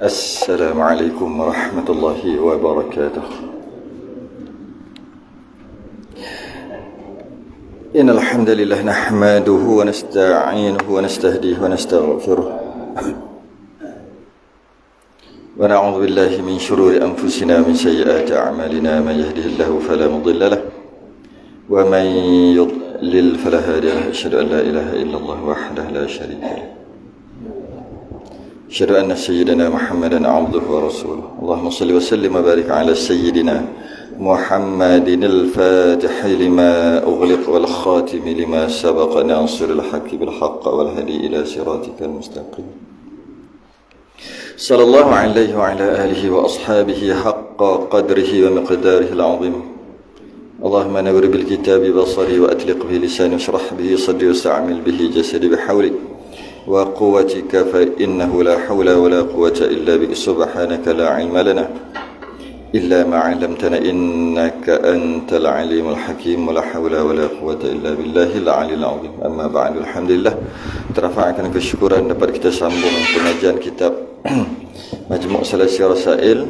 السلام عليكم ورحمة الله وبركاته. إن الحمد لله نحمده ونستعينه ونستهديه ونستغفره ونعوذ بالله من شرور أنفسنا ومن سيئات أعمالنا. من يهده الله فلا مضل له ومن يضلل فلا هادي له. أشهد أن لا إله إلا الله وحده لا شريك له. أشهد أن سيدنا محمدا عبده ورسوله. اللهم صل وسلم وبارك على سيدنا محمد الفاتح لما أغلق والخاتم لما سبق ناصر الحق بالحق والهدي إلى صراطك المستقيم. صلى الله عليه وعلى آله وأصحابه حق قدره ومقداره العظيم. اللهم نور بالكتاب بصري وأطلق به لساني واشرح به صدري واستعمل به جسدي بحولك وقوتك فإنه لا حول ولا قوة إلا بك. سبحانك لا علم لنا إلا ما علمتنا إنك أنت العليم الحكيم. ولا حول ولا قوة إلا بالله العلي العظيم. أما بعد, Alhamdulillah, terafahkan kesyukuran dapat kita sambung pengajian kitab Majmu' Salasi Rasail.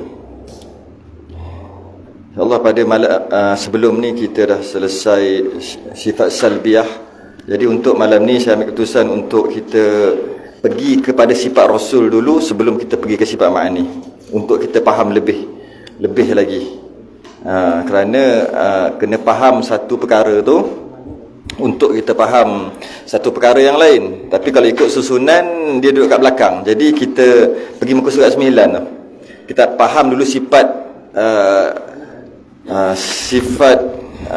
InsyaAllah pada sebelum ni kita dah selesai sifat salbiyah. Jadi untuk malam ni saya ambil keputusan untuk kita pergi kepada sifat Rasul dulu sebelum kita pergi ke sifat ma'ani, untuk kita faham lebih lagi. Kerana kena faham satu perkara tu untuk kita faham satu perkara yang lain. Tapi kalau ikut susunan dia duduk kat belakang. Jadi kita pergi muka surat 9 tu. Kita faham dulu sifat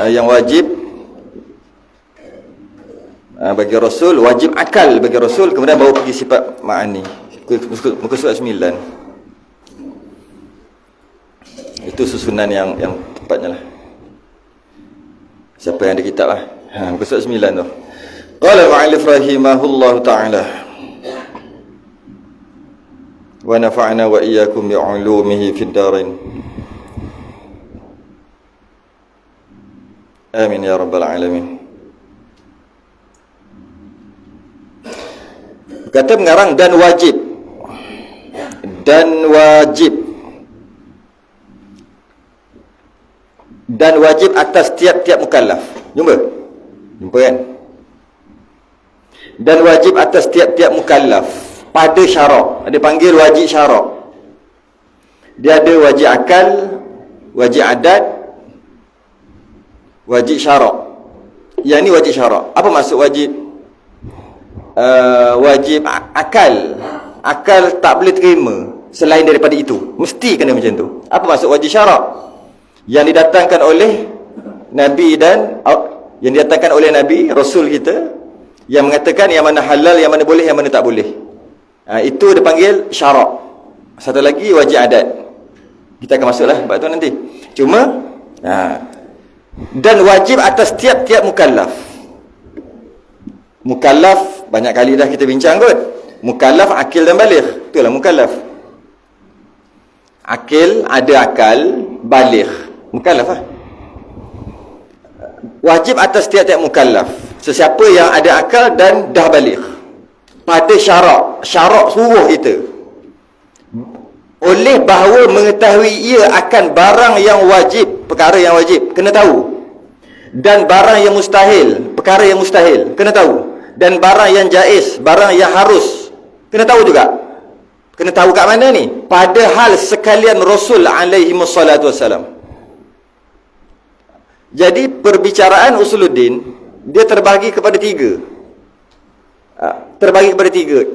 yang wajib bagi Rasul, wajib akal bagi Rasul, kemudian baru pergi sifat ma'ani. Muka surat 9. Itu susunan yang tepatnya lah. Siapa yang ada kitab lah. Muka surat 9 tu. Qala al-mu'allif rahimahullahu ta'ala wa nafa'na wa iyyakum bi'ulumihi fid darain. Amin ya rabbal alamin. Kata pengarang dan wajib atas tiap-tiap mukallaf. Jumpa kan? Dan wajib atas tiap-tiap mukallaf pada syarak. Ada panggil wajib syarak. Dia ada wajib akal, wajib adat, wajib syarak. Yang ni wajib syarak. Apa maksud wajib? Wajib akal tak boleh terima selain daripada itu, mesti kena macam tu. Apa maksud wajib syarak? Yang didatangkan oleh Nabi Rasul kita, yang mengatakan yang mana halal, yang mana boleh, yang mana tak boleh. Itu dipanggil syarak. Satu lagi wajib adat. Kita akan masuklah bab tu nanti. Cuma dan wajib atas tiap-tiap mukallaf. Mukallaf banyak kali dah kita bincang kot. Mukallaf akil dan baligh. Itulah mukallaf. Akil, ada akal, baligh. Mukallaf lah. Wajib atas tiap-tiap mukallaf, sesiapa yang ada akal dan dah baligh. Pada syarak suruh kita, oleh bahawa mengetahui ia akan barang yang wajib, perkara yang wajib, kena tahu. Dan barang yang mustahil, perkara yang mustahil, kena tahu. Dan barang yang jaiz, barang yang harus, kena tahu juga. Kena tahu kat mana ni? Padahal sekalian Rasul alaihi wassalatu wassalam. Jadi perbicaraan usuluddin dia terbahagi kepada 3.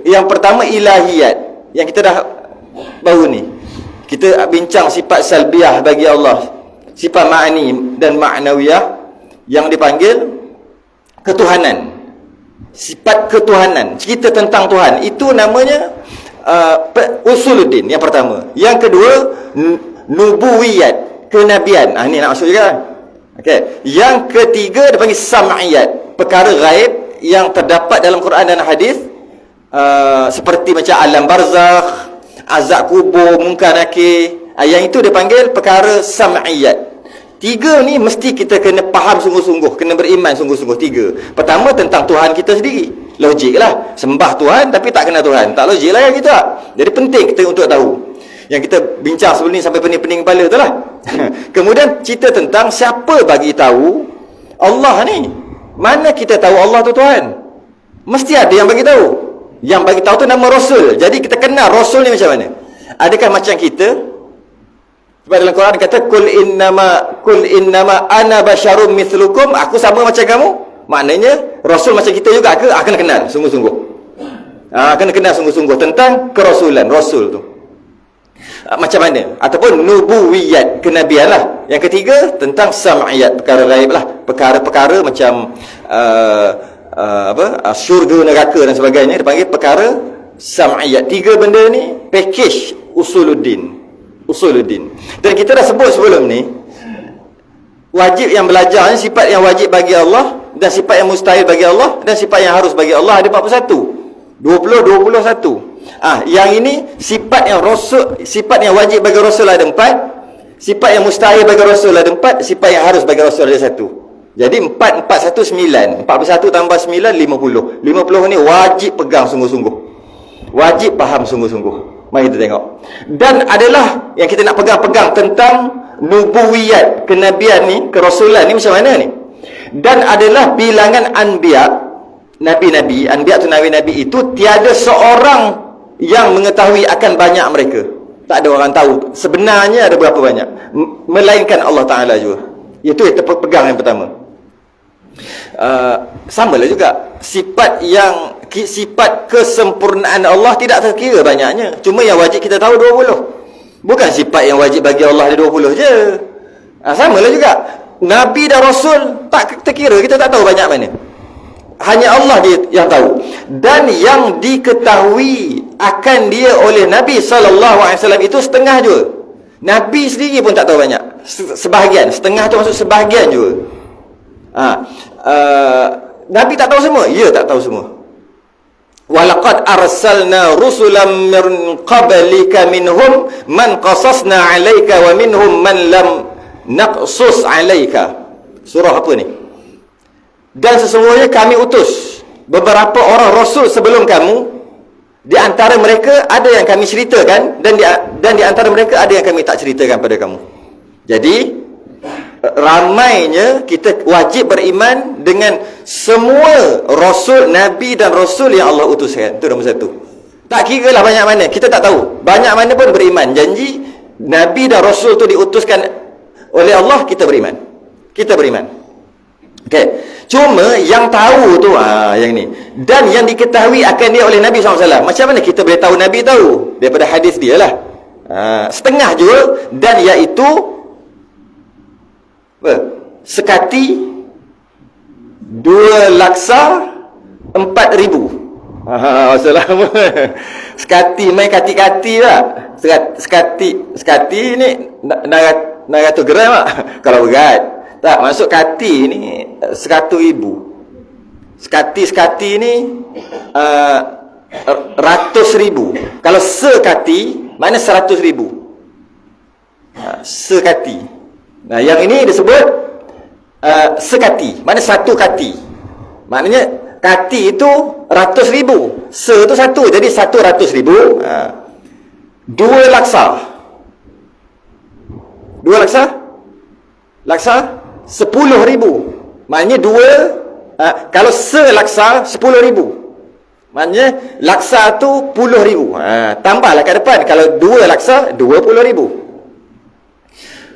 Yang pertama ilahiyat, yang kita dah baru ni. Kita bincang sifat salbiyah bagi Allah, sifat ma'ani dan ma'nawiyah yang dipanggil ketuhanan. Sifat ketuhanan, cerita tentang Tuhan, itu namanya usuluddin yang pertama. Yang kedua nubuwiyat, kenabian. Ini nak masuk juga. Okey. Yang ketiga dipanggil sam'iyat, perkara ghaib yang terdapat dalam Quran dan hadis, seperti macam alam barzakh, azab kubur, munkar nakir. Yang itu dipanggil perkara sam'iyat. 3 ni mesti kita kena faham sungguh-sungguh, kena beriman sungguh-sungguh. 3. Pertama tentang Tuhan kita sendiri. Logik lah, sembah Tuhan tapi tak kenal Tuhan, tak logik lah kan kita. Jadi penting kita untuk tahu. Yang kita bincang sebelum ni sampai pening-pening kepala tu lah. Kemudian cerita tentang siapa bagi tahu Allah ni. Mana kita tahu Allah tu Tuhan? Mesti ada yang bagi tahu. Yang bagi tahu tu nama Rasul. Jadi kita kenal Rasul ni macam mana? Adakah macam kita? Sebab dalam Quran kata kul innama ana basyarum mithlukum, aku sama macam kamu. Maknanya Rasul macam kita juga ke? Kena kenal sungguh-sungguh. Kena kenal sungguh-sungguh tentang kerasulan Rasul tu. Macam mana? Ataupun nubuwiyat, kenabian lah. Yang ketiga tentang sam'iyat, perkara gaib lah. Perkara-perkara macam syurga, neraka dan sebagainya dipanggil perkara sam'iyat. Tiga benda ni package usuluddin. Dan kita dah sebut sebelum ni, wajib yang belajar ni sifat yang wajib bagi Allah, dan sifat yang mustahil bagi Allah, dan sifat yang harus bagi Allah ada 41. 21. Yang ini sifat yang rasul, sifat yang wajib bagi Rasul ada 4, sifat yang mustahil bagi Rasul ada 4, sifat yang harus bagi Rasul ada 1. Jadi 4, 1, 9. 41 tambah 9, 50. 50 ni wajib pegang sungguh-sungguh. Wajib faham sungguh-sungguh. Mari kita tengok. Dan adalah yang kita nak pegang-pegang tentang nubuwiyat, kenabian ni, kerasulan ni macam mana ni. Dan adalah bilangan anbiya, nabi-nabi. Anbiya tu nabi-nabi itu tiada seorang yang mengetahui akan banyak mereka. Tak ada orang tahu sebenarnya ada berapa banyak, melainkan Allah Ta'ala juga. Itu yang terpegang yang pertama. Samalah juga sifat kesempurnaan Allah tidak terkira banyaknya. Cuma yang wajib kita tahu 20. Bukan sifat yang wajib bagi Allah ada 20 je. Samalah juga Nabi dan Rasul tak terkira, kita tak tahu banyak mana. Hanya Allah dia yang tahu. Dan yang diketahui akan dia oleh Nabi SAW itu setengah juga. Nabi sendiri pun tak tahu banyak. Sebahagian, setengah tu maksud sebahagian juga. Nabi tak tahu semua? Ya, tak tahu semua. Walaqad arsalna rusulan min qablika minhum man qasasna 'alaika wa minhum man lam naqsus 'alaika. Surah apa ni? Dan sesungguhnya kami utus beberapa orang rasul sebelum kamu. Di antara mereka ada yang kami ceritakan, dan di antara mereka ada yang kami tak ceritakan pada kamu. Jadi ramainya kita wajib beriman dengan semua rasul, nabi dan rasul yang Allah utuskan. Itu nombor satu. Tak kira lah banyak mana, kita tak tahu banyak mana pun beriman. Janji nabi dan rasul tu diutuskan oleh Allah, kita beriman. Okey. Cuma yang tahu tu yang ni, dan yang diketahui akan dia oleh Nabi SAW. Macam mana kita boleh tahu Nabi tahu? Daripada hadis dia lah. Setengah juga. Dan iaitu sekati 2 laksa 4,000. Assalamualaikum. Sekati main kati-kati lah. Sekati ni 900 gram lah kalau berat. Tak, maksud kati ni 100,000. Sekati ni 100,000. Kalau sekati mana 100,000. Sekati. Nah, yang ini disebut sekati. Mana satu kati. Maknanya kati itu 100,000. Se itu satu. Jadi 100,000. 2 laksa. 2 laksa? Laksa 10,000. Maknanya 2 kalau selaksa 10,000. Maknanya laksa tu 10,000. Tambahlah kat depan. Kalau 2 laksa 20,000.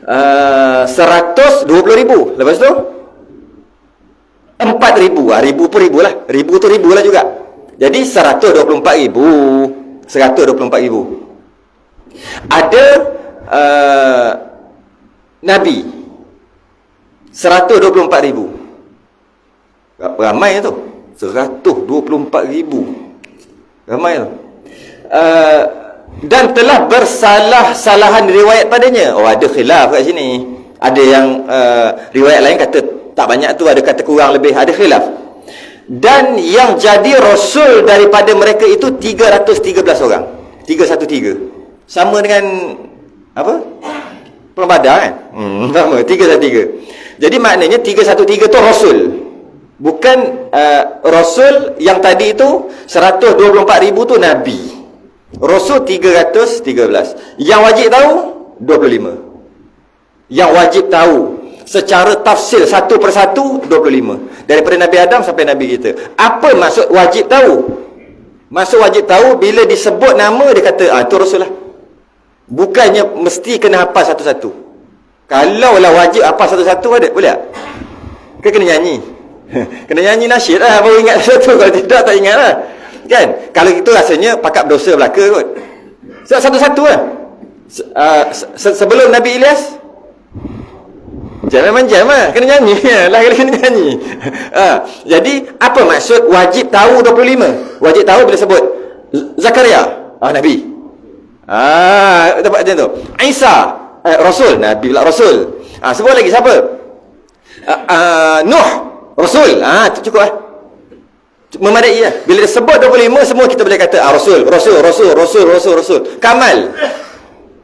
100 20,000. Lepas tu 4,000. Ribu per ribu lah. Ribu tu ribu lah juga. Jadi 124,000. 124,000. Ada Nabi 124,000. Ramai tu. 124,000. Ramai tu. Dan telah bersalah-salahan riwayat padanya. Ada khilaf kat sini. Ada yang riwayat lain kata tak banyak tu, ada kata kurang lebih, ada khilaf. Dan yang jadi rasul daripada mereka itu 313 orang. 313. Sama dengan apa? Perang Badar kan? Sama, 313. Jadi maknanya 313 tu rasul. Bukan rasul yang tadi itu 124,000 tu nabi. Rasul 313. Yang wajib tahu 25. Yang wajib tahu secara tafsil satu persatu 25. Daripada Nabi Adam sampai Nabi kita. Apa maksud wajib tahu? Maksud wajib tahu bila disebut nama dia kata itu Rasul lah. Bukannya mesti kena hafal satu-satu. Kalau lah wajib hafal satu-satu ada boleh tak? Ke kena nyanyi? Kena nyanyi nasyid lah baru ingat satu. Kalau tidak tak ingat lah. Kan? Kalau itu rasanya pakat berdosa belaka kot. Satu-satu lah. Sebelum Nabi Ilyas jangan jam lah. Kena nyanyi lah. Kena nyanyi. Jadi apa maksud wajib tahu 25? Wajib tahu bila sebut Zakaria Nabi. Dapat macam tu. Isa Rasul. Nabi pula Rasul. Sebut lagi siapa? Nuh Rasul. Cukup lah. Memadai lah. Bila dia sebut 25 semua kita boleh kata Rasul. Kamal.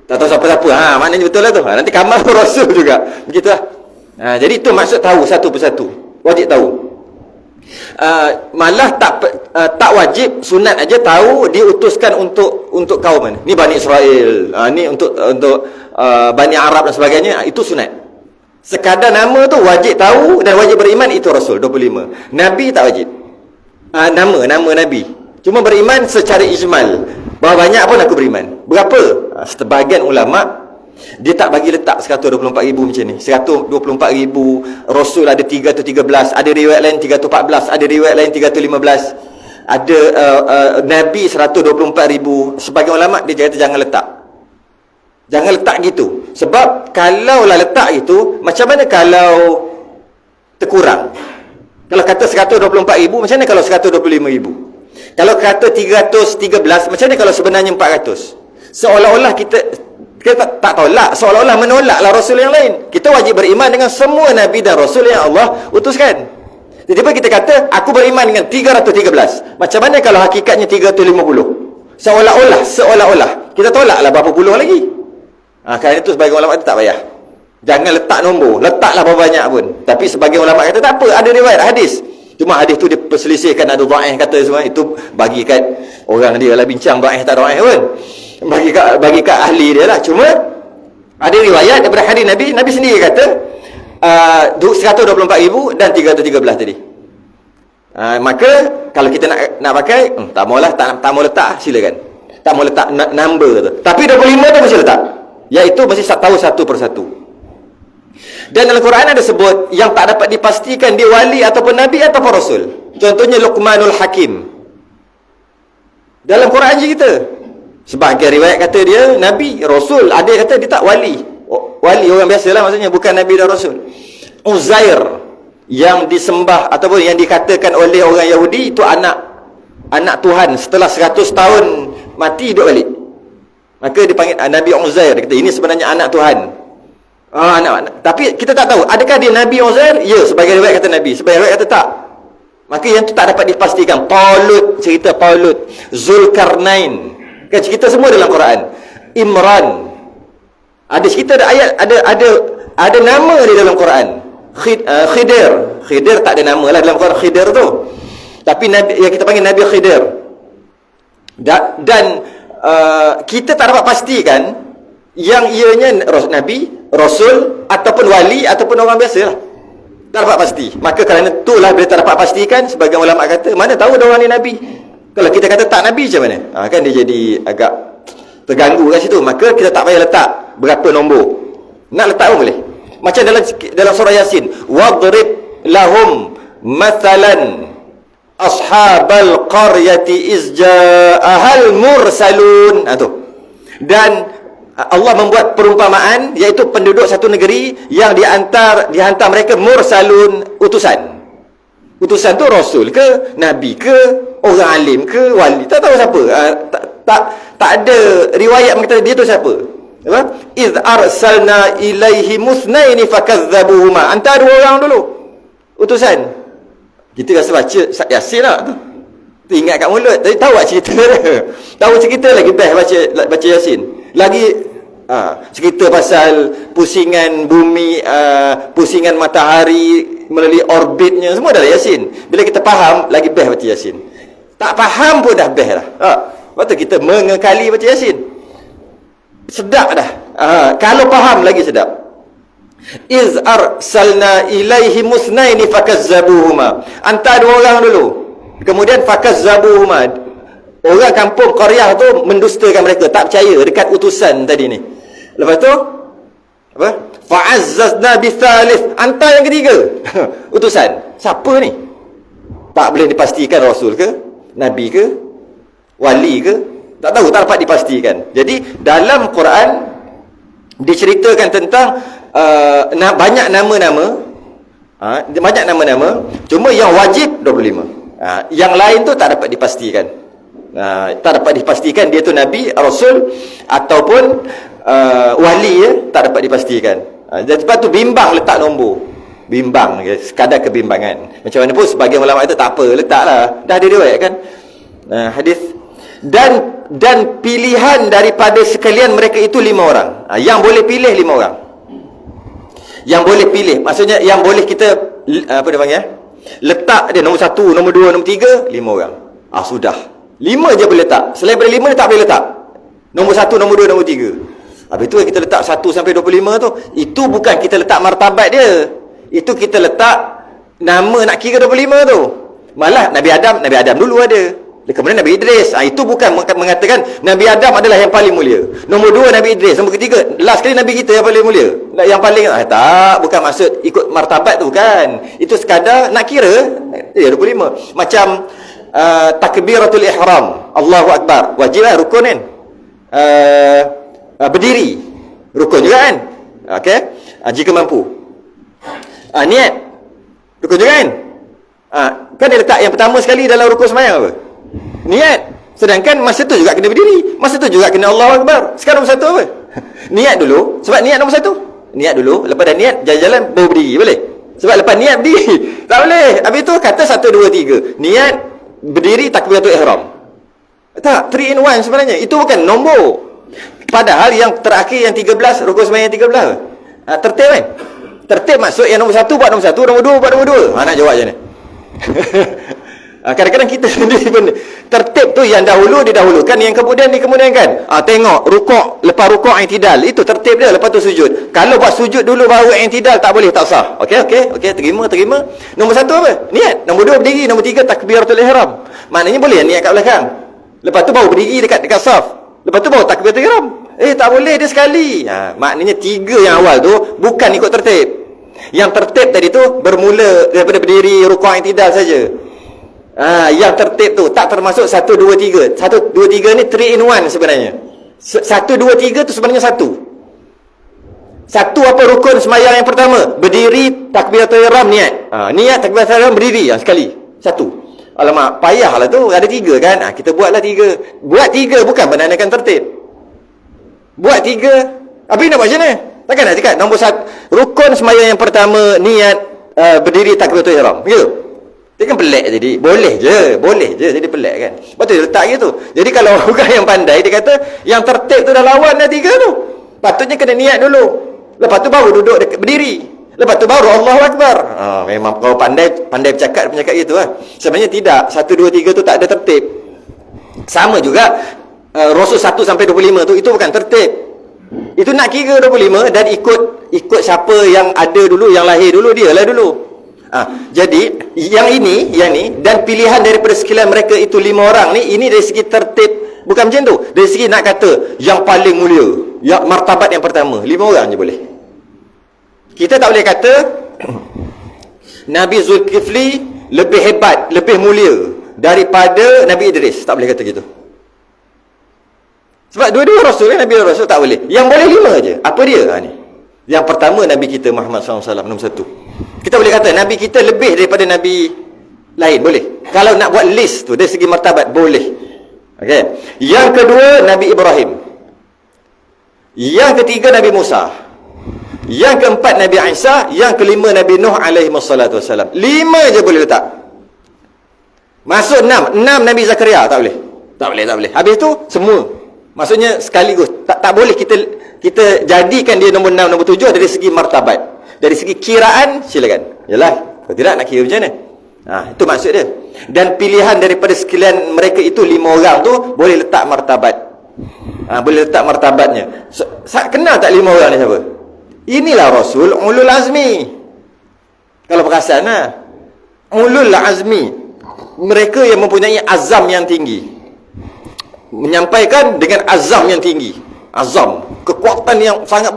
Tak tahu siapa-siapa. Maknanya betul lah tu. Nanti Kamal Rasul juga. Begitu lah. Jadi itu maksud tahu satu persatu. Wajib tahu. Malah tak wajib, sunat aja tahu diutuskan untuk kaum mana. Ni Bani Israel. Ni untuk Bani Arab dan sebagainya. Itu sunat. Sekadar nama tu wajib tahu dan wajib beriman itu Rasul 25. Nabi tak wajib. Nama Nabi. Cuma beriman secara ijmal. Bahawa banyak pun aku beriman. Berapa? Sebahagian ulama dia tak bagi letak 124,000 macam ni. 124,000 Rasul ada 313, ada riwayat lain 314, ada riwayat lain 315. Ada Nabi 124,000. Sebagian ulama dia kata jangan letak. Jangan letak gitu. Sebab kalaulah letak gitu, macam mana kalau terkurang? Kalau kata 124,000, macam mana kalau 125,000? Kalau kata 313, macam mana kalau sebenarnya 400? Seolah-olah kita tak tolak, seolah-olah menolaklah Rasul yang lain. Kita wajib beriman dengan semua Nabi dan Rasul yang Allah utuskan. Tiba-tiba kita kata, aku beriman dengan 313. Macam mana kalau hakikatnya 350? Seolah-olah. Kita tolaklah berapa puluh lagi. Kerana itu sebagai ulama itu tak payah. Jangan letak nombor, letaklah berapa banyak pun. Tapi sebagai ulama kata tak apa, ada riwayat hadis. Cuma hadis tu dia perselisihkan, ada dhaif kata semua. Itu bagi kat orang dia lah bincang dhaif tak dhaif pun. Bagi kat ahli dia lah. Cuma ada riwayat daripada hadis Nabi sendiri kata 124,000 dan 313 tadi. Maka kalau kita nak pakai, tak maulah, tak mau letak, silakan. Tak mau letak number tu. Tapi 25 tu mesti letak. Iaitu mesti tahu satu persatu. Dan dalam Quran ada sebut yang tak dapat dipastikan dia wali ataupun nabi ataupun rasul. Contohnya Luqmanul Hakim. Dalam Quran je kita. Sebahagian riwayat kata dia nabi, rasul. Ada yang kata dia tak wali. Wali orang biasalah maksudnya, bukan nabi dan rasul. Uzair yang disembah ataupun yang dikatakan oleh orang Yahudi itu anak Tuhan, setelah 100 tahun mati hidup balik. Maka dipanggil Nabi Uzair. Dia kata ini sebenarnya anak Tuhan. Anak. Tapi kita tak tahu adakah dia Nabi Uzair? Ya, sebagai riwayat kata Nabi, sebagai riwayat kata tak. Maka yang tu tak dapat dipastikan. Cerita Paulut, Zulkarnain, kan cerita semua dalam Quran. Imran, ada cerita, ada ayat, ada nama dia dalam Quran. Khidir tak ada nama lah dalam Quran Khidir tu. Tapi Nabi yang kita panggil Nabi Khidir. Dan kita tak dapat pastikan yang ianya Nabi, Rasul ataupun wali ataupun orang biasa lah. Tak dapat pasti. Maka kerana itulah bila tak dapat pastikan, sebagian ulama kata mana tahu dia orang ni Nabi. Kalau kita kata tak Nabi macam mana? Kan dia jadi agak terganggu kat situ. Maka kita tak payah letak berapa nombor. Nak letak pun boleh. Macam dalam surah Yasin, wadrib lahum mathalan ashabal qaryati izja'ahal mursalun. Tu. Dan Allah membuat perumpamaan, iaitu penduduk satu negeri yang dihantar mereka mursalun, utusan. Utusan tu rasul ke, nabi ke, orang alim ke, wali, tak tahu siapa. Tak ada riwayat mengatakan dia tu siapa. Apa? Iz arsalna ilaihi musnaini fakazzabuhuma. Antara dua orang dulu utusan. Kita rasa baca Yasin lah tu. Ingat kat mulut, tapi tahu tak cerita dia. Tahu cerita lagi best baca Yasin. Lagi cerita pasal pusingan bumi, pusingan matahari melalui orbitnya, semua dalam Yasin. Bila kita faham, lagi best baca Yasin. Tak faham pun dah best lah. Sebab tu kita mengekali baca Yasin. Sedap dah. Kalau faham lagi sedap. Iz arsalna ilaihi musnaini fakazzabuhuma. Hantar 2 orang dulu. Kemudian fakazzabuhuma. Orang kampung Qaryah tu mendustakan mereka, tak percaya dekat utusan tadi ni. Lepas tu apa? Fa'azzazna bithalith. Hantar yang ketiga. Utusan. Siapa ni? Tak boleh dipastikan rasul ke, nabi ke, wali ke, tak tahu, tak dapat dipastikan. Jadi dalam Quran diceritakan tentang banyak nama-nama, banyak nama-nama, cuma yang wajib 25. Yang lain tu tak dapat dipastikan. Tak dapat dipastikan dia tu nabi, rasul ataupun wali ya, tak dapat dipastikan. Jadi sebab tu bimbang letak nombor. Bimbang, sekadar kebimbangan. Macam mana pun sebagian ulama itu tak apa, letaklah. Dah ada riwayat kan? Hadis dan pilihan daripada sekalian mereka itu 5 orang. Yang boleh pilih 5 orang. Yang boleh pilih, maksudnya yang boleh kita apa dia panggil? Letak dia nombor 1, nombor 2, nombor 3, 5 orang. Sudah. 5 je boleh letak. Selain daripada 5 dia tak boleh letak. Nombor 1, nombor 2, nombor 3. Habis tu kita letak 1 sampai 25 tu, itu bukan kita letak martabat dia. Itu kita letak nama nak kira 25 tu. Malah Nabi Adam dulu ada. Kemudian Nabi Idris. Itu bukan mengatakan Nabi Adam adalah yang paling mulia. Nombor 2 Nabi Idris. Nombor 3 last kali Nabi kita yang paling mulia. Yang paling tak, bukan maksud ikut martabat tu kan. Itu sekadar nak kira 25. Macam takbiratul ihram, Allahu Akbar, wajib lah, rukun kan. Berdiri rukun juga kan. Okey, jika mampu. Niat rukun juga kan. Kan dia letak yang pertama sekali dalam rukun sembahyang apa? Niat. Sedangkan masa tu juga kena berdiri, masa tu juga kena Allahu Akbar. Sekarang nombor 1 apa? Niat dulu. Sebab niat nombor 1. Niat dulu, lepas dah niat jalan-jalan baru berdiri, boleh? Sebab lepas niat berdiri tak boleh. Habis tu kata 1 2 3. Niat, berdiri, takbiratul ihram. Tak, 3 in 1 sebenarnya. Itu bukan nombor. Padahal yang terakhir yang 13, rukun sembahyang 13. Tertib kan? Tertib maksud yang nombor 1 buat nombor 1, nombor 2 buat nombor 2. Nak jawab je ni. Kadang-kadang kita sendiri pun tertib tu yang dahulu didahulukan, yang kemudian dikemudiankan. Tengok rukuk, lepas rukuk i'tidal, itu tertib dia. Lepas tu sujud. Kalau buat sujud dulu baru i'tidal, tak boleh, tak sah. Okey, terima. Nombor 1 apa? Niat. Nombor 2 berdiri, nombor 3 takbiratul ihram. Maknanya boleh niat kat belakang. Lepas tu baru berdiri dekat saf. Lepas tu baru takbiratul ihram. Tak boleh dia sekali. Maknanya 3 yang awal tu bukan ikut tertib. Yang tertib tadi tu bermula daripada berdiri, rukuk i'tidal saja. Yang tertib tu tak termasuk 1 2 3. 1 2 3 ni 3 in 1 sebenarnya. 1 2 3 tu sebenarnya 1. Satu apa rukun sembahyang yang pertama? Berdiri, takbiratul ihram, niat. Niat, takbiratul ihram, berdiri sekali. 1. Alamak, payahlah tu. Ada 3 kan? Kita buatlah 3. Buat 3 bukan menandakan tertib. Buat 3. Habis nak buat macam mana? Takkan nak cakap nombor 1 rukun sembahyang yang pertama, niat, berdiri, takbiratul ihram. Begitu? Dia kan pelik jadi. Boleh je jadi pelik kan. Lepas tu dia letak gitu. Jadi kalau orang yang pandai, dia kata yang tertib tu dah lawan dah 3 tu. Patutnya kena niat dulu. Lepas tu baru duduk berdiri. Lepas tu baru Allahu Akbar. Memang kau pandai bercakap gitu lah. Sebenarnya tidak. 1 2 3 tu tak ada tertib. Sama juga Rasul 1 sampai 25 tu, itu bukan tertib. Itu nak kira 25 dan ikut siapa yang ada dulu, yang lahir dulu, dia lah dulu. Jadi yang ni dan pilihan daripada sekalian mereka itu 5 orang ni, ini dari segi tertib bukan macam tu. Dari segi nak kata yang paling mulia, yang martabat yang pertama, 5 orang je boleh. Kita tak boleh kata Nabi Zulkifli lebih hebat, lebih mulia daripada Nabi Idris. Tak boleh kata gitu. Sebab dua-dua rasul kan, Nabi Rasul, tak boleh. Yang boleh 5 je. Apa dia? Ni. Yang pertama Nabi kita Muhammad SAW, nombor 1. Kita boleh kata Nabi kita lebih daripada Nabi lain, boleh. Kalau nak buat list tu dari segi martabat, boleh. Okey. Yang kedua Nabi Ibrahim. Yang ketiga Nabi Musa. Yang keempat Nabi Isa. Yang kelima Nabi Nuh alaihi wassalatu wassalam. 5 je boleh letak. Masuk 6 Nabi Zakaria, tak boleh. Tak boleh. Habis tu semua. Maksudnya sekaligus. Tak boleh kita jadikan dia nombor 6, nombor 7 dari segi martabat. Dari segi kiraan, silakan. Yalah, kalau tidak nak kira macam mana? Itu maksud dia. Dan pilihan daripada sekalian mereka itu 5 orang tu boleh letak martabat. Boleh letak martabatnya. Kenal tak 5 orang ni siapa? Inilah Rasul Ulul Azmi. Kalau perasan Ulul Azmi, mereka yang mempunyai azam yang tinggi, menyampaikan dengan azam yang tinggi. Azam, kekuatan yang sangat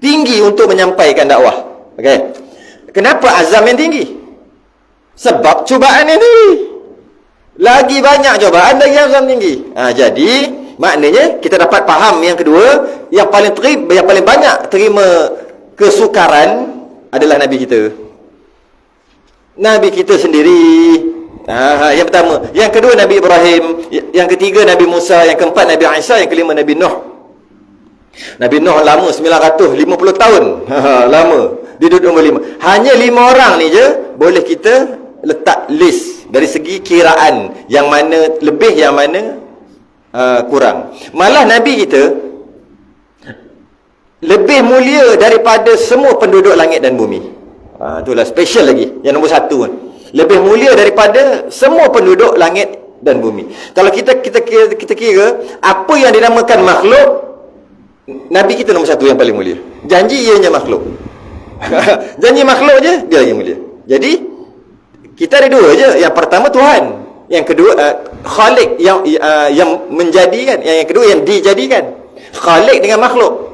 tinggi untuk menyampaikan dakwah. Okey. Kenapa azam yang tinggi? Sebab cubaan yang tinggi. Lagi banyak cubaan lagi azam tinggi. Jadi maknanya kita dapat faham yang kedua, yang paling banyak terima kesukaran adalah Nabi kita. Nabi kita sendiri. Yang pertama. Yang kedua Nabi Ibrahim. Yang ketiga Nabi Musa. Yang keempat Nabi Isa. Yang kelima Nabi Nuh. Nabi Nuh lama 950 tahun. Lama. Dia duduk nombor 5. Hanya 5 orang ni je boleh kita letak list dari segi kiraan, yang mana lebih, yang mana kurang. Malah Nabi kita lebih mulia daripada semua penduduk langit dan bumi. Itulah special lagi. Yang nombor 1 kan. Lebih mulia daripada semua penduduk langit dan bumi. Kalau kita kira apa yang dinamakan makhluk, Nabi kita nombor 1 yang paling mulia. Janji ianya makhluk. Janji makhluk je dia lagi mulia. Jadi kita ada 2 je. Yang pertama Tuhan, yang kedua Khalik, yang menjadikan, yang kedua yang dijadikan. Khalik dengan makhluk.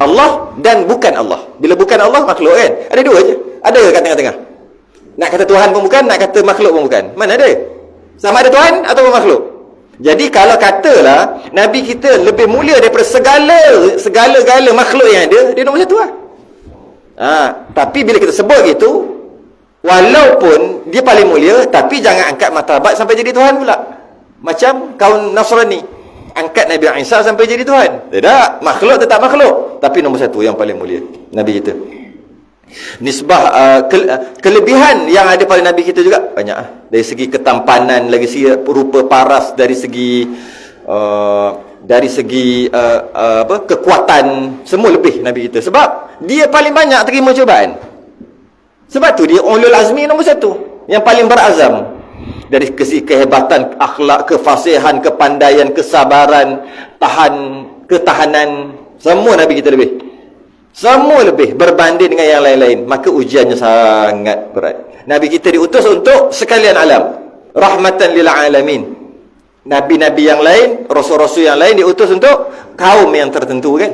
Allah dan bukan Allah. Bila bukan Allah, makhluk kan? Ada 2 je. Ada kat tengah-tengah. Nak kata Tuhan pun bukan, nak kata makhluk pun bukan. Mana ada? Sama ada Tuhan atau makhluk. Jadi kalau katalah Nabi kita lebih mulia daripada segala-gala makhluk yang ada, dia nombor 1 lah. Tapi bila kita sebut gitu, walaupun dia paling mulia, tapi jangan angkat martabat sampai jadi Tuhan pula. Macam kaum Nasrani angkat Nabi Isa sampai jadi Tuhan. Tidak, makhluk tetap makhluk, tapi nombor 1 yang paling mulia Nabi kita. Nisbah kelebihan yang ada pada Nabi kita juga banyak. Dari segi ketampanan, dari segi rupa paras, dari segi kekuatan, semua lebih Nabi kita. Sebab dia paling banyak terima cubaan. Sebab tu dia Ulul Azmi nombor 1, yang paling berazam. Dari segi kehebatan akhlak, kefasihan, kepandaian, kesabaran, ketahanan, semua Nabi kita lebih. Semua lebih berbanding dengan yang lain-lain. Maka ujiannya sangat berat. Nabi kita diutus untuk sekalian alam, rahmatan lil alamin. Nabi-nabi yang lain, rasul-rasul yang lain diutus untuk kaum yang tertentu kan,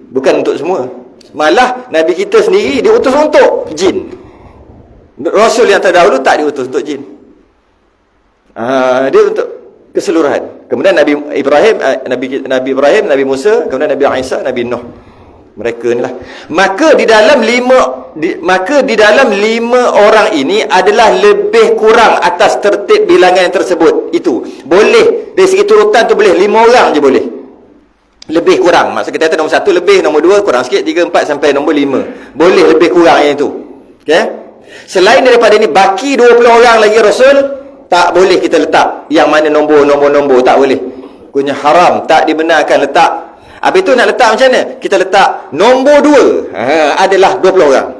bukan untuk semua. Malah Nabi kita sendiri diutus untuk jin. Rasul yang terdahulu tak diutus untuk jin. Dia untuk keseluruhan. Kemudian Nabi Ibrahim, Nabi Musa, kemudian Nabi Isa, Nabi Nuh. Mereka ni lah. Maka di dalam 5 orang ini adalah lebih kurang atas tertib bilangan yang tersebut. Itu boleh dari segi turutan tu, boleh 5 orang je boleh. Lebih kurang. Maksud kita kata nombor 1 lebih, nombor 2 kurang sikit, 3, 4 sampai nombor 5. Boleh lebih kurang yang itu. Okey? Selain daripada ini, baki 20 orang lagi Rasul tak boleh kita letak. Yang mana nombor tak boleh. Punya haram, tak dibenarkan letak. Habis tu nak letak macam mana? Kita letak nombor 2 adalah 20 orang.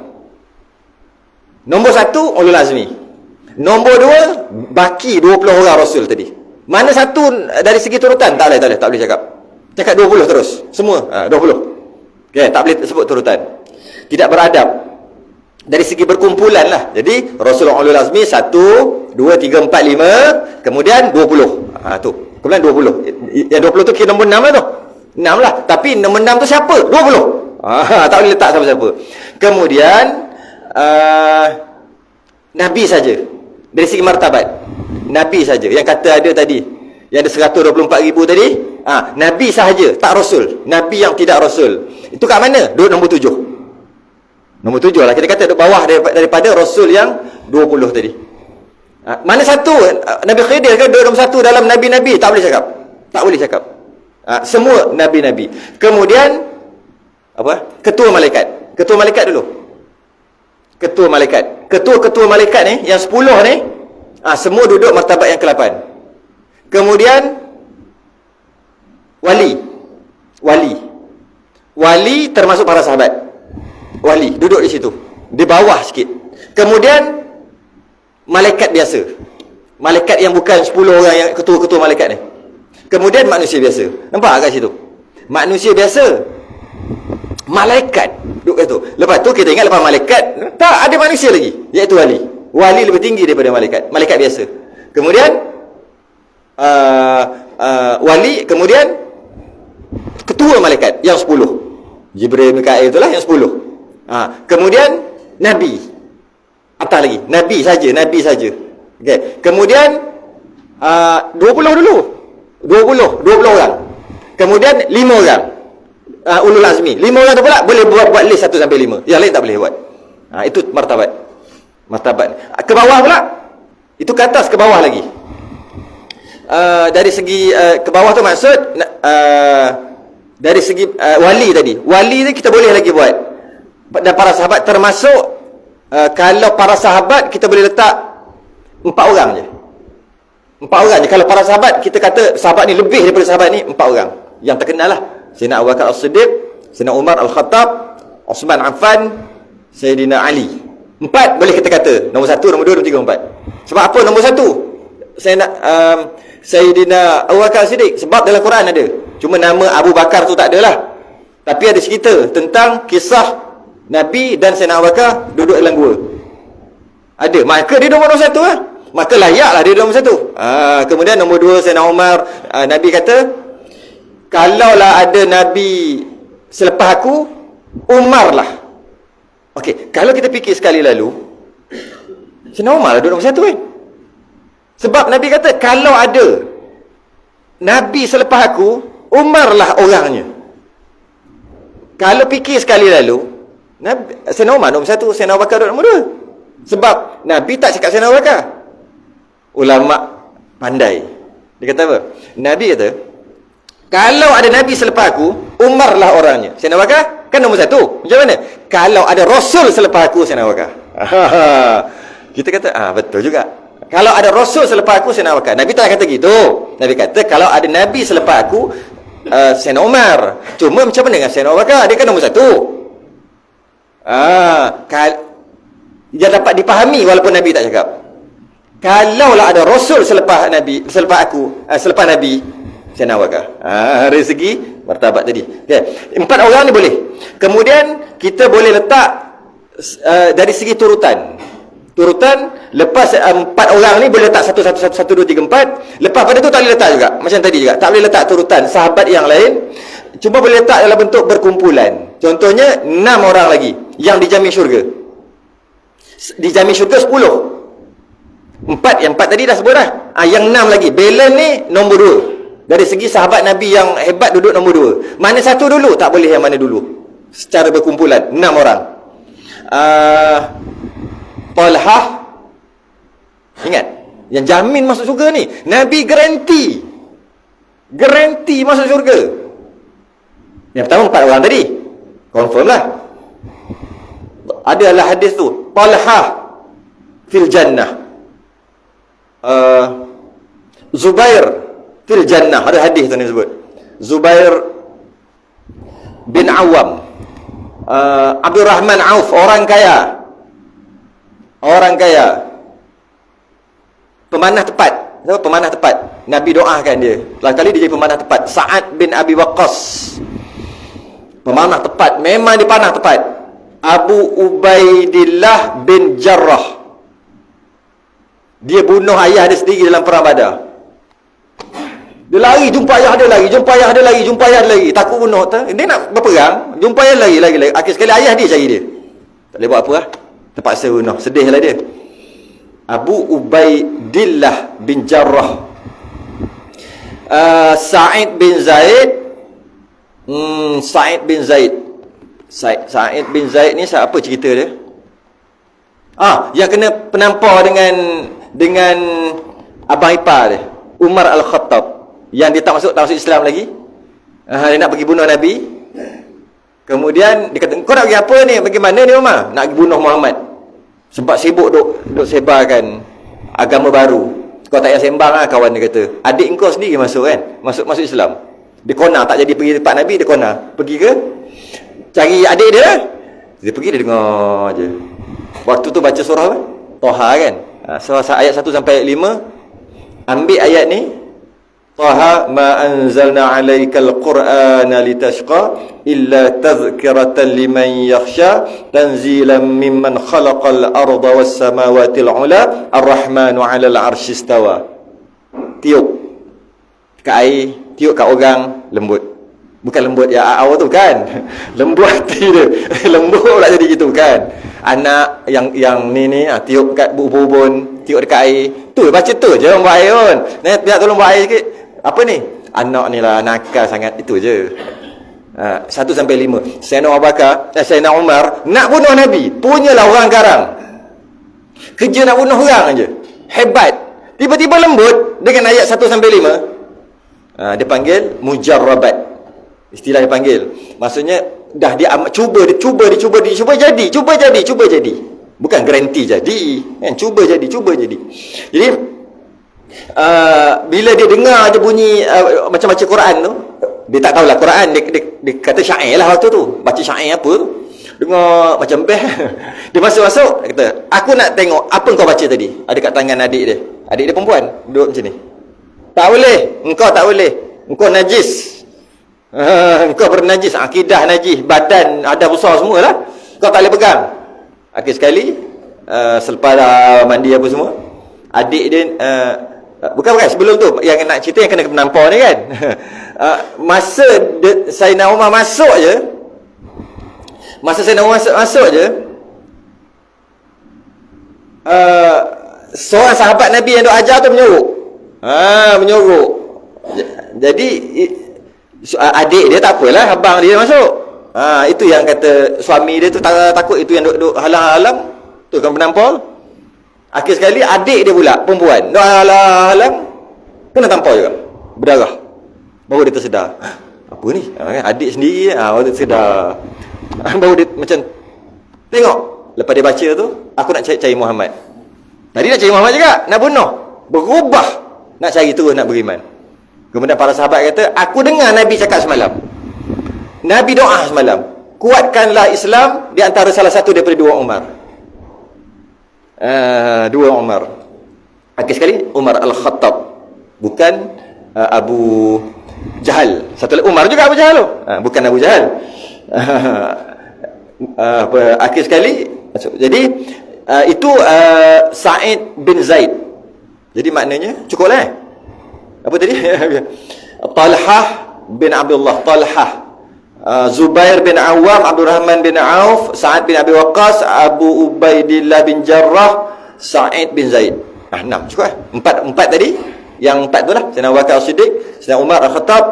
Nombor 1 Ulul Azmi. Nombor 2 baki 20 orang Rasul tadi. Mana satu dari segi turutan? Tak boleh cakap. Cakap 20 terus. Semua 20. Okay, tak boleh sebut turutan. Tidak beradab. Dari segi berkumpulan lah. Jadi Rasulullah Ulul Azmi 1, 2, 3, 4, 5. Kemudian 20. Tu. Kemudian 20. Yang 20 tu kira nombor 6 lah tu. 6 lah. Tapi nombor 6 tu siapa? 20. Tak boleh letak siapa-siapa. Kemudian Nabi saja. Dari segi martabat, Nabi saja. Yang kata ada tadi, yang ada 124,000 tadi, Nabi sahaja, tak Rasul. Nabi yang tidak Rasul. Itu kat mana? Duduk nombor 7. Nombor 7 lah. Kita kata duduk bawah daripada Rasul yang 20 tadi. Mana satu? Nabi Khidir kan duduk nombor 1 dalam Nabi-Nabi? Tak boleh cakap. Tak boleh cakap. Semua Nabi-Nabi. Kemudian ketua malaikat. Ketua malaikat dulu. Ketua malaikat ni, yang 10 ni, semua duduk martabat yang ke-8. Kemudian wali termasuk para sahabat. Wali duduk di situ, di bawah sikit. Kemudian malaikat biasa. Malaikat yang bukan 10 orang yang ketua-ketua malaikat ni. Kemudian manusia biasa. Nampak kat situ? Manusia biasa. Malaikat duduk kat situ. Lepas tu kita ingat lepas malaikat, tak ada manusia lagi, iaitu wali. Wali lebih tinggi daripada malaikat. Malaikat biasa. Kemudian wali, kemudian ketua malaikat yang 10. Jibril, Mikail itulah yang 10. Kemudian Nabi. Atas lagi. Nabi saja. Okay. Kemudian 20 dulu. 20 orang. Kemudian 5 orang. Ulul azmi. 5 orang tu pula boleh buat list 1 sampai 5. Yang lain tak boleh buat. Itu martabat. Ke bawah pula. Itu ke atas, ke bawah lagi. Dari segi ke bawah tu maksud dari segi wali tadi. Wali ni kita boleh lagi buat. Dan para sahabat termasuk kalau para sahabat kita boleh letak 4 orang je. 4 orang je. Kalau para sahabat, kita kata sahabat ni lebih daripada sahabat ni, 4 orang. Yang terkenal lah. Sayyidina Abu Bakar As-Siddiq, Sayyidina Umar Al-Khattab, Osman Affan, Sayyidina Ali. 4 boleh kita kata. Nombor 1, nombor 2, nombor 3, nombor 4. Sebab apa nombor 1? Sayyidina Abu Bakar As-Siddiq. Sebab dalam Quran ada. Cuma nama Abu Bakar tu tak ada lah. Tapi ada cerita tentang kisah Nabi dan Sayyidina Abu Bakar duduk dalam gua. Ada. Maka dia nombor 1 lah. Maka layaklah dia nombor 1. Kemudian nombor 2 Sayyidina Umar. Nabi kata, kalaulah ada Nabi selepas aku, Umar lah. Okey, kalau kita fikir sekali lalu, Sayyidina Umar lah duduk nombor 1 kan. Sebab Nabi kata, kalau ada Nabi selepas aku, Umar lah orangnya. Kalau fikir sekali lalu, Sayyidina Umar nombor 1, Sayyidina Abu Bakar nombor 2. Sebab Nabi tak cakap Sayyidina Abu Bakar. Ulama pandai. Dia kata apa? Nabi kata, kalau ada Nabi selepas aku, Umar lah orangnya. Sayyidina Abu Bakar kan nombor 1. Macam mana? Kalau ada Rasul selepas aku, Sayyidina Abu Bakar. Kita kata, betul juga. Kalau ada Rasul selepas aku, Sayyidina Abu Bakar. Nabi tak kata gitu. Nabi kata, kalau ada Nabi selepas aku, Sayyidina Umar. Cuma macam mana dengan Sayyidina Abu Bakar? Dia kan nombor 1. Dia dapat dipahami walaupun Nabi tak cakap. Kalaulah ada Rasul selepas Nabi, selepas aku, selepas Nabi, Sayyidina Abu Bakar. Dari segi martabat tadi. Okay. 4 orang ni boleh. Kemudian kita boleh letak dari segi turutan. Lepas 4 orang ni boleh letak 1, 2, 3, 4. Lepas pada tu tak boleh letak juga. Macam tadi juga. Tak boleh letak turutan sahabat yang lain. Cuma boleh letak dalam bentuk berkumpulan. Contohnya 6 orang lagi yang dijamin syurga. Dijamin syurga 10. 4, yang 4 tadi dah sebut dah. Yang 6 lagi. Balance ni nombor 2. Dari segi sahabat Nabi yang hebat duduk nombor 2. Mana satu dulu? Tak boleh yang mana dulu. Secara berkumpulan 6 orang. Talhah, ingat, yang jamin masuk syurga ni. Nabi garanti masuk syurga. Yang pertama 4 orang tadi, confirm lah. Adalah hadis tu, Talhah fil jannah, Zubair fil jannah. Ada hadis tu ni sebut Zubair bin Awam, Abdurrahman Auf, orang kaya, pemanah tepat. Siapa pemanah tepat? Nabi doakan dia. Lain kali dia jadi pemanah tepat. Sa'ad bin Abi Waqqas, pemanah tepat. Memang dia panah tepat. Abu Ubaidillah bin Jarrah, dia bunuh ayah dia sendiri dalam perang Badar. Dia lari, jumpa ayah dia lagi, jumpa ayah dia lagi. Takut bunuh. Dia nak berperang, jumpa ayah lagi. Akhir sekali ayah dia cari dia. Tak boleh buat apa lah. Terpaksa bunuh. Sedih lah dia. Abu Ubaidillah bin Jarrah. Sa'id bin Zaid. Sa'id bin Zaid ni apa cerita dia? Yang kena penampar dengan abang ipar dia, Umar Al-Khattab, yang dia tak masuk Islam lagi. Dia nak pergi bunuh Nabi. Kemudian dia kata, kau nak pergi apa ni? Bagaimana ni Umar? Nak pergi bunuh Muhammad. Sebab sibuk duk sebarkan agama baru. Kau tak payah sembang lah, kawan dia kata. Adik kau sendiri masuk kan? Masuk Islam. Dia kona, tak jadi pergi tempat Nabi, dia kona. Pergi ke? Cari adik dia. Dia pergi, dia dengar je. Waktu tu baca surah apa? Toha kan? So ayat 1 sampai 5, ambil ayat ni, Taha ma anzalna 'alaikal qur'ana litashqa illa tadhkiratan liman yakhsha tanzilan mimman khalaqal arda was samawati al-'ula ar-rahmanu 'alal 'arsy istawa. Tiup kat air, tiup kat orang, lembut. Bukan lembut ya awal tu kan. Lembut hati dia. Lembut pula jadi gitu kan. Anak yang ni tiup kat ubun-ubun, tiup dekat air. Tu baca tu je orang buat air pun. Nak tolong buat air sikit. Apa ni? Anak ni lah nakal sangat, itu je. 1 sampai 5. Sayyidina Abu Bakar, Sayyidina Umar nak bunuh Nabi. Punyalah orang garang. Kerja nak bunuh orang aja. Hebat. Tiba-tiba lembut dengan ayat 1 sampai 5. Dia panggil mujarrabat. Istilah dia panggil. Maksudnya dah dia cuba jadi. Bukan garanti jadi. Kan cuba jadi. Jadi bila dia dengar je bunyi macam-macam Quran tu, dia tak tahulah Quran, dia kata syair lah waktu tu. Baca syair apa tu. Dengar macam best. Dia masuk-masuk, dia kata, aku nak tengok apa kau baca tadi. Ada kat tangan adik dia. Adik dia perempuan, duduk macam ni. Tak boleh, engkau tak boleh. Engkau najis. Engkau bernajis, akidah najis, badan ada besar semualah. Kau tak boleh pegang. Akhir sekali selepas mandi apa semua, adik dia bukan sebelum tu yang nak cerita yang kena menampar ni kan. Masa Sayyidina Umar masuk je, seorang sahabat Nabi yang duk ajar tu menyorok. Jadi adik dia tak apalah, abang dia masuk. Itu yang kata suami dia tu takut itu yang duk halang-halang tu kan penampar. Akhir sekali adik dia pula perempuan duk halang-halang, kena tampar juga, berdarah. Baru dia tersedar, apa ni? Adik sendiri baru dia tersedar. Baru dia macam tengok, lepas dia baca tu, aku nak cari Muhammad. Tadi nak cari Muhammad juga, nak bunuh, berubah nak cari terus nak beriman. Kemudian para sahabat kata, aku dengar Nabi cakap semalam, Nabi doa semalam, kuatkanlah Islam di antara salah satu daripada dua Umar. Akhir sekali Umar Al-Khattab, bukan Abu Jahal. Satu lagi Umar juga Abu Jahal tu. Bukan Abu Jahal. Akhir sekali masuk. Jadi itu Sa'id bin Zaid. Jadi maknanya cukuplah. Apa tadi? Talhah bin Abdullah, Zubair bin Awam, Abdurrahman bin Auf, Sa'ad bin Abi Waqqas, Abu Ubaidillah bin Jarrah, Sa'id bin Zaid. 6 cukup lah. Empat tadi. Yang 4 tu lah, Sayyidina Abu Bakar As-Siddiq, Sayyidina Umar Al-Khattab,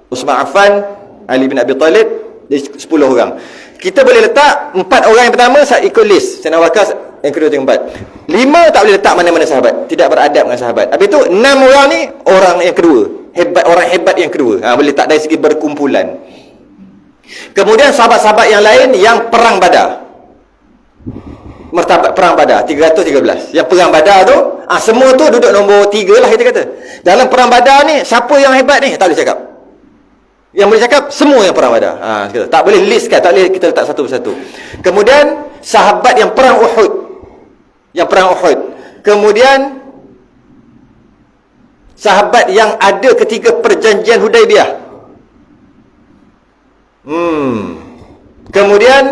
Utsman Affan, Ali bin Abi Talib. Jadi 10 orang. Kita boleh letak 4 orang yang pertama ikut list. Sayyidina Abu Bakar yang kedua, yang keempat. 5 tak boleh letak mana-mana sahabat, tidak beradab dengan sahabat. Habis tu 6 orang ni orang yang kedua, orang hebat yang kedua. Boleh letak dari segi berkumpulan. Kemudian sahabat-sahabat yang lain yang perang Badar. Martabat perang Badar 313. Yang perang Badar tu semua tu duduk nombor 3 lah kita kata. Dalam perang Badar ni siapa yang hebat ni tak boleh cakap. Yang boleh cakap semua yang perang Badar. Tak boleh listkan, tak boleh kita letak satu persatu. Kemudian sahabat yang perang Uhud. Kemudian sahabat yang ada ketika perjanjian Hudaibiyah. Kemudian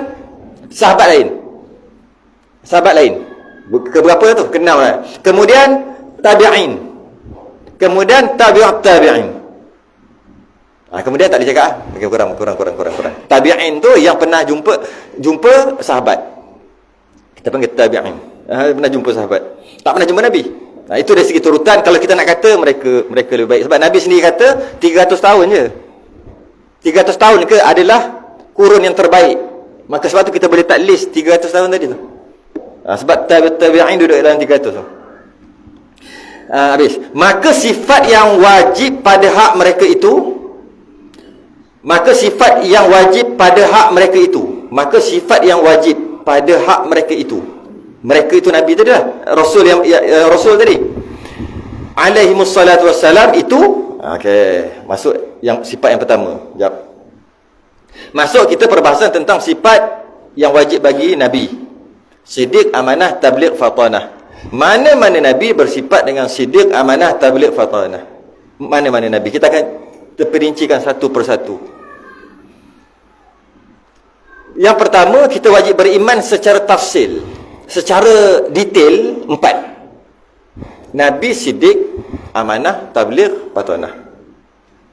sahabat lain. Keberapa tu? Ke-6 lah. Kemudian tabi'in. Kemudian tabi'ut tabi'in. Kemudian tak dicakap. Kurang. Tabi'in tu yang pernah jumpa sahabat. Kita panggil tabi'in. Pernah jumpa sahabat, tak pernah jumpa Nabi. Itu dari segi turutan. Kalau kita nak kata mereka lebih baik, sebab Nabi sendiri kata 300 tahun je. 300 tahun ke adalah kurun yang terbaik. Maka sebab tu kita boleh tak list 300 tahun tadi tu. Sebab tabi'in duduk dalam 300 tu. Habis. Maka sifat yang wajib pada hak mereka itu, mereka itu Nabi tadi lah, Rasul Rasul tadi alaihimus salatu wassalam itu. Okey, masuk yang sifat yang pertama. Jap. Masuk kita perbahasan tentang sifat yang wajib bagi Nabi. Siddiq, amanah, tabligh, fatanah. Mana-mana Nabi bersifat dengan siddiq, amanah, tabligh, fatanah. Mana-mana Nabi. Kita akan terperincikan satu persatu. Yang pertama, kita wajib beriman secara tafsil, secara detail, 4. Nabi, siddiq, amanah, tabligh, fatanah.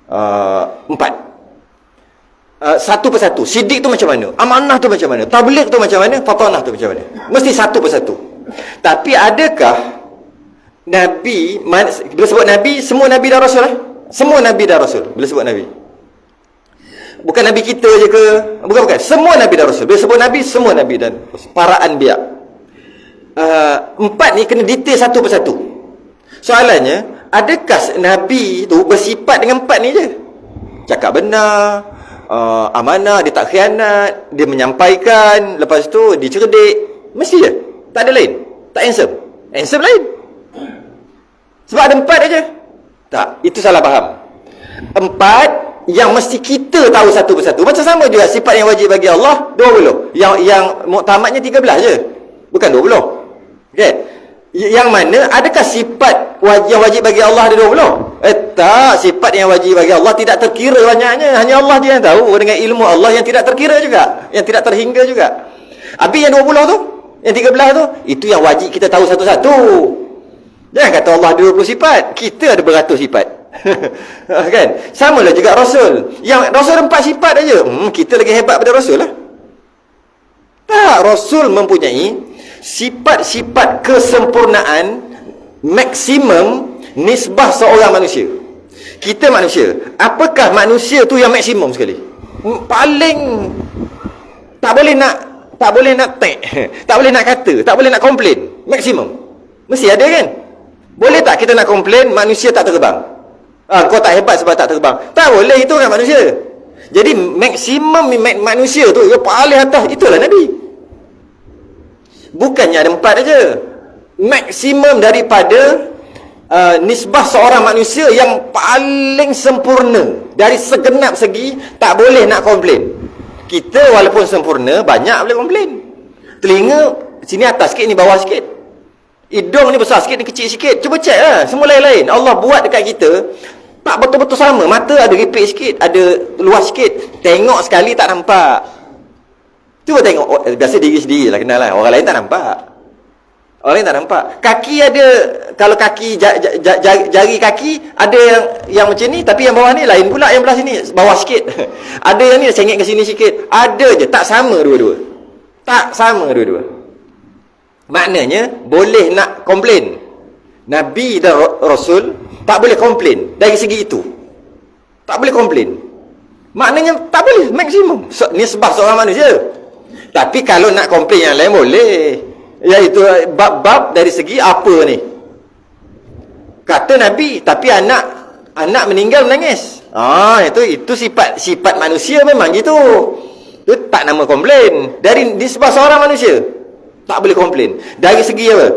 4. Satu persatu. Siddiq tu macam mana, amanah tu macam mana, tabligh tu macam mana, fatanah tu macam mana. Mesti satu persatu. Tapi adakah Nabi, bila sebut Nabi, semua Nabi dan Rasul Semua Nabi dan Rasul bila sebut Nabi. Bukan Nabi kita je ke? Bukan. Semua Nabi dan Rasul. Bila sebut Nabi, semua Nabi dan Rasul. Para anbiya. 4 ni kena detail satu persatu. Soalannya, adakah Nabi tu bersifat dengan 4 ni je? Cakap benar, amanah, dia tak khianat, dia menyampaikan, lepas tu dia cerdik. Mesti je? Tak ada lain? Tak handsome? Handsome lain. Sebab ada 4 aja. Tak, itu salah faham. 4 yang mesti kita tahu satu persatu. Macam sama juga sifat yang wajib bagi Allah 20. Yang muktamadnya 13 je. Bukan 20. Okey. Yang mana adakah sifat yang wajib bagi Allah ada 20? Tak, sifat yang wajib bagi Allah tidak terkira banyaknya. Hanya Allah je yang tahu, dengan ilmu Allah yang tidak terkira juga, yang tidak terhingga juga. Habis yang 20 tu, yang 13 tu, itu yang wajib kita tahu satu-satu. Jangan kata Allah ada 20 sifat, kita ada beratus sifat. Kan? Samalah juga Rasul. Yang Rasul 4 sifat aja. Kita lagi hebat pada Rasul lah. Tak, Rasul mempunyai sifat-sifat kesempurnaan maksimum nisbah seorang manusia. Kita manusia. Apakah manusia tu yang maksimum sekali? Paling tak boleh nak tak boleh nak kata, tak boleh nak komplain. Maksimum. Mesti ada kan? Boleh tak kita nak komplain manusia tak terbang? Kau tak hebat sebab tak terbang. Tak boleh, itu kan manusia. Jadi maksimum manusia tu yang paling atas, itulah Nabi. Bukannya ada 4 aja. Maksimum daripada nisbah seorang manusia yang paling sempurna dari segenap segi, tak boleh nak komplain. Kita walaupun sempurna, banyak boleh komplain. Telinga sini atas sikit, ni bawah sikit. Hidung ni besar sikit, ni kecil sikit. Cuba cek lah. Semua lain-lain Allah buat dekat kita tak betul-betul sama. Mata ada ripik sikit, ada luas sikit. Tengok sekali tak nampak. Cuba tengok. Biasa diri sendiri lah kenal lah. Orang lain tak nampak. Orang lain tak nampak. Kaki ada, kalau kaki jari kaki ada yang macam ni, tapi yang bawah ni lain pula, yang belah sini bawah sikit. Ada yang ni cengek ke sini sikit. Ada je, tak sama dua-dua. Tak sama dua-dua. Maknanya boleh nak komplain. Nabi dan Rasul tak boleh komplain dari segi itu. Tak boleh komplain. Maknanya tak boleh maksimum nisbah seorang manusia. Tapi kalau nak komplain yang lain boleh. Iaitu bab-bab dari segi apa ni? Kata Nabi, tapi anak meninggal menangis. Itu sifat manusia memang gitu. Itu tak nama komplain. Dari nisbah seorang manusia tak boleh komplain. Dari segi apa?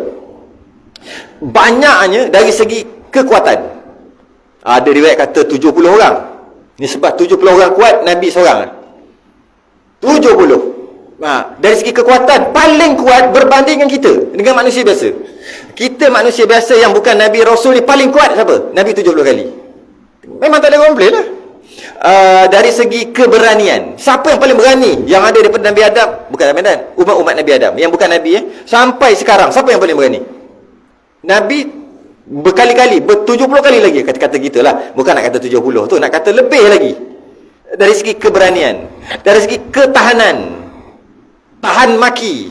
Banyaknya dari segi kekuatan. Ada riwayat kata 70 orang. Nisbah 70 orang kuat, Nabi seorang. 70. Dari segi kekuatan paling kuat berbanding dengan kita, dengan manusia biasa. Kita manusia biasa yang bukan Nabi Rasul ni paling kuat siapa? Nabi 70 kali. Memang tak ada komplain lah. Dari segi keberanian, siapa yang paling berani yang ada daripada Nabi Adam? Bukan Nabi Adam, umat Nabi Adam yang bukan Nabi sampai sekarang, siapa yang paling berani? Nabi berkali-kali, 70 kali lagi kata-kata kita lah. Bukan nak kata 70 tu, nak kata lebih lagi. Dari segi keberanian, dari segi ketahanan, tahan maki.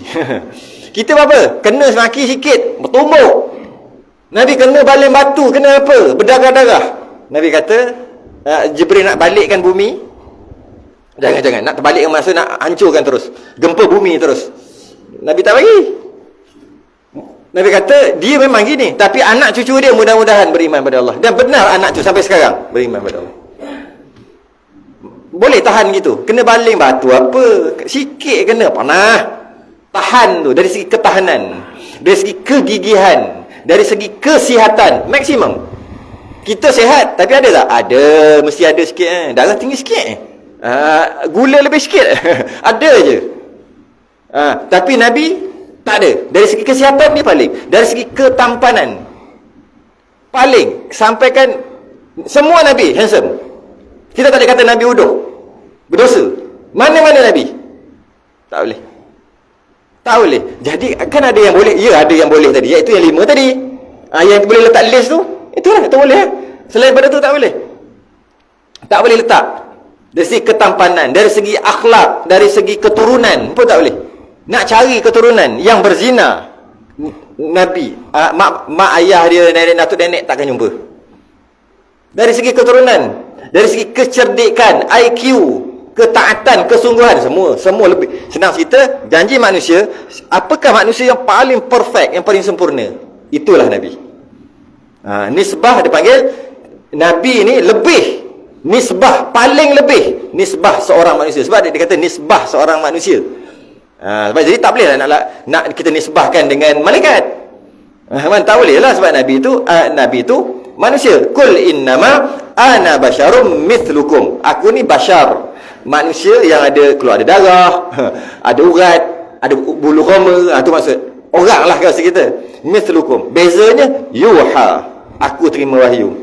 Kita apa? Kena maki sikit, bertumbuk. Nabi kena baling batu, kena apa? Berdarah-darah. Nabi kata, Jibril nak balikkan bumi, jangan nak terbalikkan, masa nak hancurkan terus, gempa bumi terus. Nabi tak bagi. Nabi kata dia memang gini, tapi anak cucu dia mudah-mudahan beriman pada Allah. Dan benar anak cucu sampai sekarang beriman pada Allah. Boleh tahan gitu. Kena baling batu apa, sikit kena panah, tahan tu. Dari segi ketahanan, dari segi kegigihan, dari segi kesihatan maksimum. Kita sihat, tapi ada tak? Ada, mesti ada sikit. Darah tinggi sikit. Gula lebih sikit. Ada je. Tapi Nabi Tak ada. Dari segi kesihapan dia paling. Dari segi ketampanan paling. Sampaikan semua Nabi handsome. Kita tak boleh kata Nabi bodoh, berdosa. Mana-mana Nabi. Tak boleh. Tak boleh. Jadi kan ada yang boleh. Ya, ada yang boleh tadi. Iaitu yang 5 tadi. Yang boleh letak list tu, itulah, itu boleh. Selain daripada tu tak boleh. Tak boleh letak. Dari segi ketampanan, dari segi akhlak, dari segi keturunan pun tak boleh. Nak cari keturunan yang berzina, Nabi, mak ayah dia, nenek datuk nenek takkan jumpa. Dari segi keturunan, dari segi kecerdikan, IQ, ketaatan, kesungguhan, semua lebih. Senang cerita, janji manusia, apakah manusia yang paling perfect, yang paling sempurna? Itulah Nabi. Nisbah dia panggil Nabi ni lebih, nisbah paling lebih nisbah seorang manusia. Sebab dia kata nisbah seorang manusia. Sebab jadi tak boleh lah nak kita nisbahkan dengan malaikat. Tak boleh lah, sebab Nabi itu manusia. Kul innama ana basyarum mithlukum. Aku ni bashar, manusia yang keluar ada darah, ada urat, ada bulu roma. Itu maksud orang lah kalau kita. Mithlukum. Bezanya yuha, aku terima wahyu.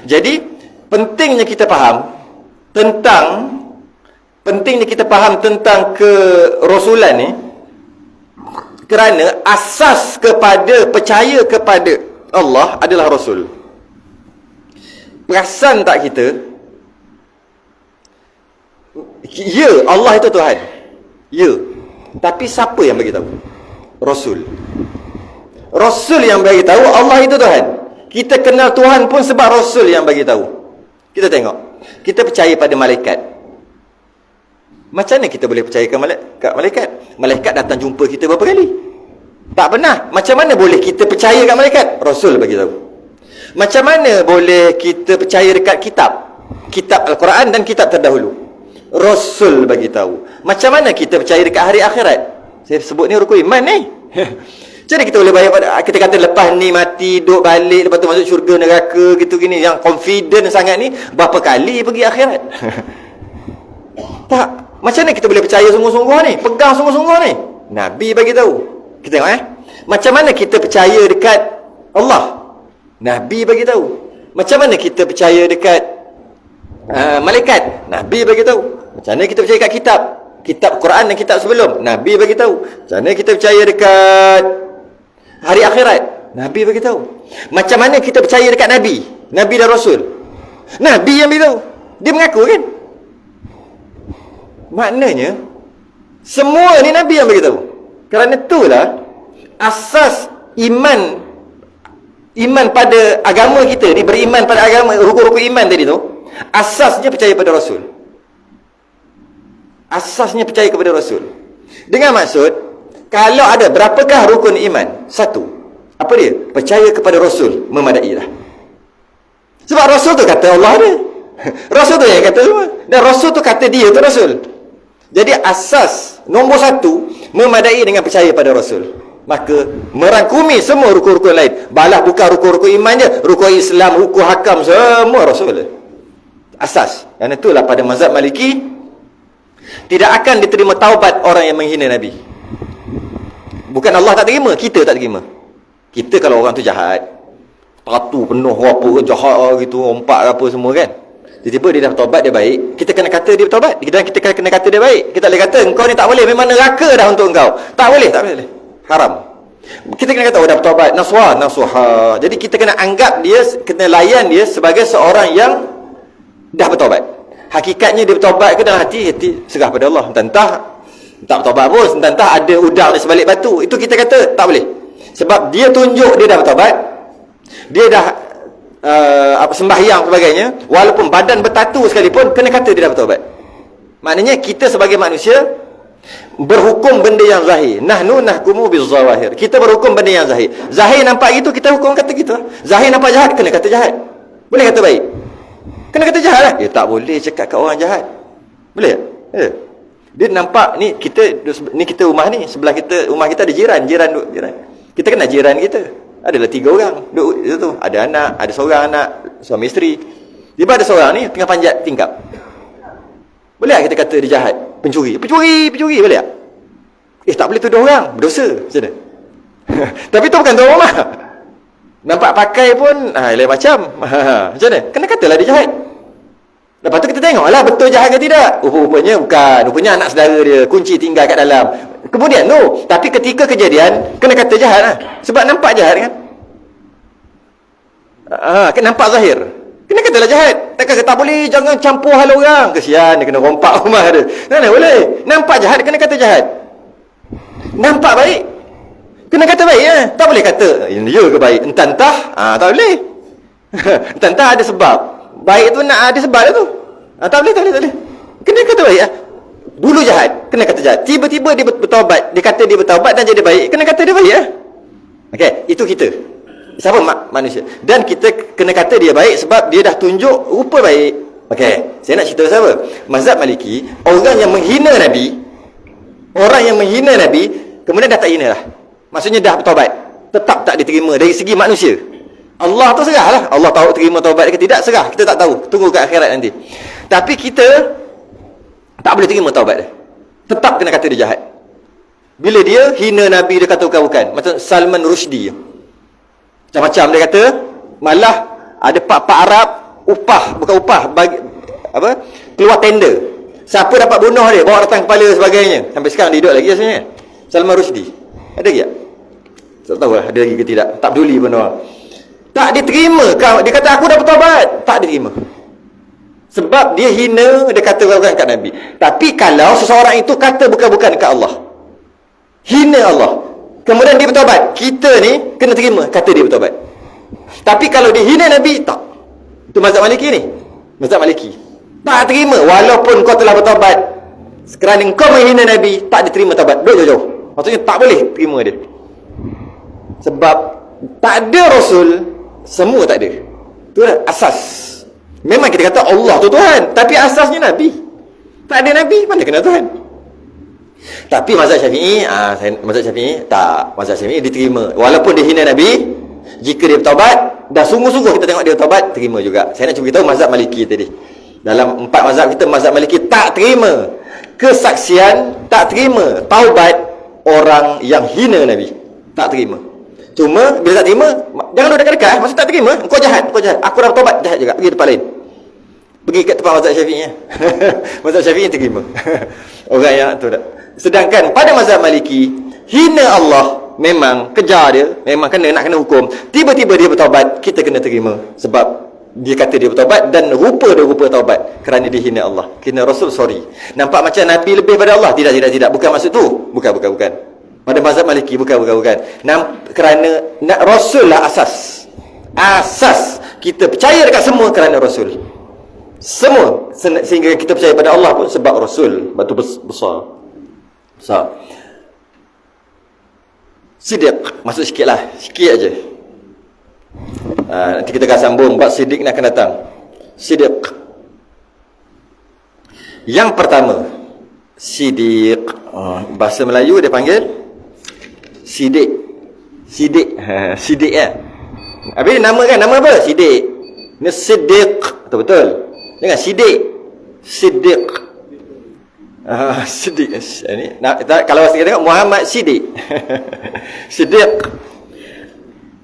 Jadi pentingnya kita faham tentang kerasulan ni, kerana asas kepada percaya kepada Allah adalah Rasul. Perasan tak kita? Ya, Allah itu Tuhan. Ya. Tapi siapa yang bagi tahu? Rasul. Rasul yang bagi tahu Allah itu Tuhan. Kita kenal Tuhan pun sebab Rasul yang bagi tahu. Kita tengok. Kita percaya pada malaikat. Macam mana kita boleh percaya kat malaikat? Malaikat datang jumpa kita berapa kali? Tak pernah. Macam mana boleh kita percaya kat malaikat? Rasul bagi tahu. Macam mana boleh kita percaya dekat kitab Al-Quran dan kitab terdahulu? Rasul bagi tahu. Macam mana kita percaya dekat hari akhirat? Saya sebut ni rukun iman ni. Macam mana kita boleh bayar kita kata lepas ni mati, duduk balik, lepas tu masuk syurga, neraka, gitu gini, yang confident sangat ni, berapa kali pergi akhirat? Tak. Macam mana kita boleh percaya sungguh-sungguh ni? Pegang sungguh-sungguh ni? Nabi bagi tahu. Kita tengok Macam mana kita percaya dekat Allah? Nabi bagi tahu. Macam mana kita percaya dekat malaikat? Nabi bagi tahu. Macam mana kita percaya dekat kitab Quran dan kitab sebelum? Nabi bagi tahu. Macam mana kita percaya dekat hari akhirat? Nabi bagi tahu. Macam mana kita percaya dekat Nabi dan Rasul? Nabi yang bagi tahu. Dia mengaku kan? Maknanya semua ni Nabi yang bagi tahu. Kerana itulah asas iman pada agama kita ni, beriman pada agama, rukun-rukun iman tadi tu, asasnya percaya pada Rasul. Asasnya percaya kepada Rasul. Dengan maksud, kalau ada berapakah rukun iman? 1. Apa dia? Percaya kepada Rasul, memadai dah. Sebab Rasul tu kata Allah ada. Rasul tu yang kata semua. Dan Rasul tu kata dia tu Rasul. Jadi asas nombor 1, memadai dengan percaya pada Rasul. Maka merangkumi semua rukun-rukun lain. Balah bukan rukun-rukun iman je, rukun Islam, rukun hakam, semua Rasul. Asas. Dan itulah pada mazhab Maliki, tidak akan diterima taubat orang yang menghina Nabi. Bukan Allah tak terima, kita tak terima. Kita kalau orang tu jahat, patu penuh apa jahat gitu, ompak apa semua kan, tiba-tiba dia dah bertaubat, dia baik, kita kena kata dia bertaubat, dan kita kena kata dia baik. Kita boleh kata engkau ni tak boleh, memang neraka dah untuk engkau. Tak boleh, haram. Kita kena kata dah bertaubat, nasuha. Jadi kita kena anggap dia, kena layan dia sebagai seorang yang dah bertaubat. Hakikatnya dia bertaubat ke dalam hati serah pada Allah. Entah tak bertaubat pun, entah ada udang di sebalik batu, itu kita kata tak boleh. Sebab dia tunjuk dia dah bertaubat, dia dah sembahyang sebagainya, walaupun badan bertatu sekalipun, kena kata dia dah bertaubat. Maknanya kita sebagai manusia berhukum benda yang zahir. Nahnu nahkumu bizawahir. Kita berhukum benda yang zahir. Zahir nampak gitu, kita hukum kata gitu. Zahir nampak jahat, kena kata jahat. Boleh kata baik? Kena kata jahat lah. Tak boleh cakap kat orang jahat. Boleh tak? Dia nampak ni kita rumah ni, sebelah kita, rumah kita ada jiran. Kita kenal jiran kita. Adalah 3 orang duduk tu. Ada anak, ada seorang anak, suami isteri. Tiba ada seorang ni tengah panjat tingkap. Boleh tak kita kata dia jahat? Pencuri, boleh tak? Tak boleh tuduh orang, berdosa. Macam mana? Tapi tu bukan tuan rumah. Nampak pakai pun lain macam. Macam mana? Kena katalah dia jahat. Lepas tu kita tengoklah betul jahat ke tidak. Rupanya bukan. Rupanya anak saudara dia, kunci tinggal kat dalam. Kemudian tu, tapi ketika kejadian, kena kata jahat lah. Sebab nampak jahat kan. Nampak zahir. Kena katalah jahat. Tak boleh, jangan campur hal orang. Kesian, dia kena rompak rumah dia. Mana boleh. Nampak jahat, kena kata jahat. Nampak baik, kena kata baik ya. Tak boleh kata ya ke baik, entah tak boleh. Entah ada sebab. Baik tu nak ada sebab tu. Tak boleh. Kena kata baik ya. Dulu jahat, kena kata jahat. Tiba-tiba dia bertaubat, dia kata dia bertaubat dan jadi baik, kena kata dia baik ya. Okey, itu kita. Siapa manusia. Dan kita kena kata dia baik sebab dia dah tunjuk rupa baik. Okey, saya nak cerita siapa? Mazhab Maliki, orang yang menghina Nabi, kemudian dah tak hina lah. Maksudnya dah bertaubat, tetap tak diterima dari segi manusia. Allah tu serah lah. Allah tahu terima taubat ke tidak, serah. Kita tak tahu. Tunggu kat akhirat nanti. Tapi kita tak boleh terima taubat dia. Tetap kena kata dia jahat. Bila dia hina Nabi, dia kata bukan-bukan. Macam Salman Rushdie. Macam-macam dia kata. Malah ada pak-pak Arab bagi keluar tender. Siapa dapat bunuh dia, bawa datang kepala sebagainya. Sampai sekarang dia hidup lagi sebenarnya. Salman Rushdie. Ada lagi tak? Tak tahu lah ada lagi ke tidak. Tak peduli pun orang. Tak diterima. Dia kata aku dah bertaubat. Tak diterima. Sebab dia hina, dia kata bukan kat Nabi. Tapi kalau seseorang itu kata bukan-bukan dekat Allah, hina Allah, kemudian dia bertaubat, kita ni kena terima kata dia bertaubat. Tapi kalau dia hina Nabi, tak. Itu mazhab Maliki ni. Mazhab Maliki tak terima walaupun kau telah bertaubat. Kerana kau menghina Nabi, tak diterima taubat. Duduk jauh-jauh. Maksudnya tak boleh terima dia. Sebab tak ada Rasul, semua tak ada. Itu lah asas. Memang kita kata Allah tu Tuhan, tapi asasnya Nabi. Tak ada Nabi, mana kena Tuhan? Tapi mazhab Syafi'i, mazhab Syafi'i diterima. Walaupun dia hina Nabi, jika dia bertaubat, dah sungguh-sungguh kita tengok dia bertaubat, terima juga. Saya nak cuba beritahu mazhab Maliki tadi. Dalam 4 mazhab kita, mazhab Maliki tak terima kesaksian, tak terima taubat orang yang hina Nabi. Tak terima. Cuma bila tak terima, jangan duduk dekat-dekat. Maksud tak terima, kau jahat. Aku dah bertaubat, jahat juga. Pergi tempat lain. Pergi kat tempat mazhab Syafi'i. Mazhab Syafi'i terima. Orang yang tu tak. Sedangkan pada mazhab Maliki, hina Allah, memang kejar dia, memang nak kena hukum. Tiba-tiba dia bertaubat, kita kena terima. Sebab dia kata dia bertaubat dan rupa dia rupa taubat kerana dia hina Allah. Hina Rasul, sorry. Nampak macam Nabi lebih pada Allah? Tidak. Bukan maksud tu. Bukan. Pada mazhab Maliki bukan. Kerana Rasul lah asas. Kita percaya dekat semua kerana Rasul. Semua. Sehingga kita percaya pada Allah pun sebab Rasul. Batu besar. Siddiq. Masuk sikit aja. Nanti kita akan sambung bab Siddiq ni akan datang. Siddiq. Yang pertama, Siddiq. Bahasa Melayu dia panggil Siddiq. Siddiq ya. Habis nama kan, nama apa? Siddiq. Ni Siddiq. Betul. Jangan Siddiq. Siddiq. Siddiq. Ini kalau kita tengok Muhammad Siddiq. Siddiq.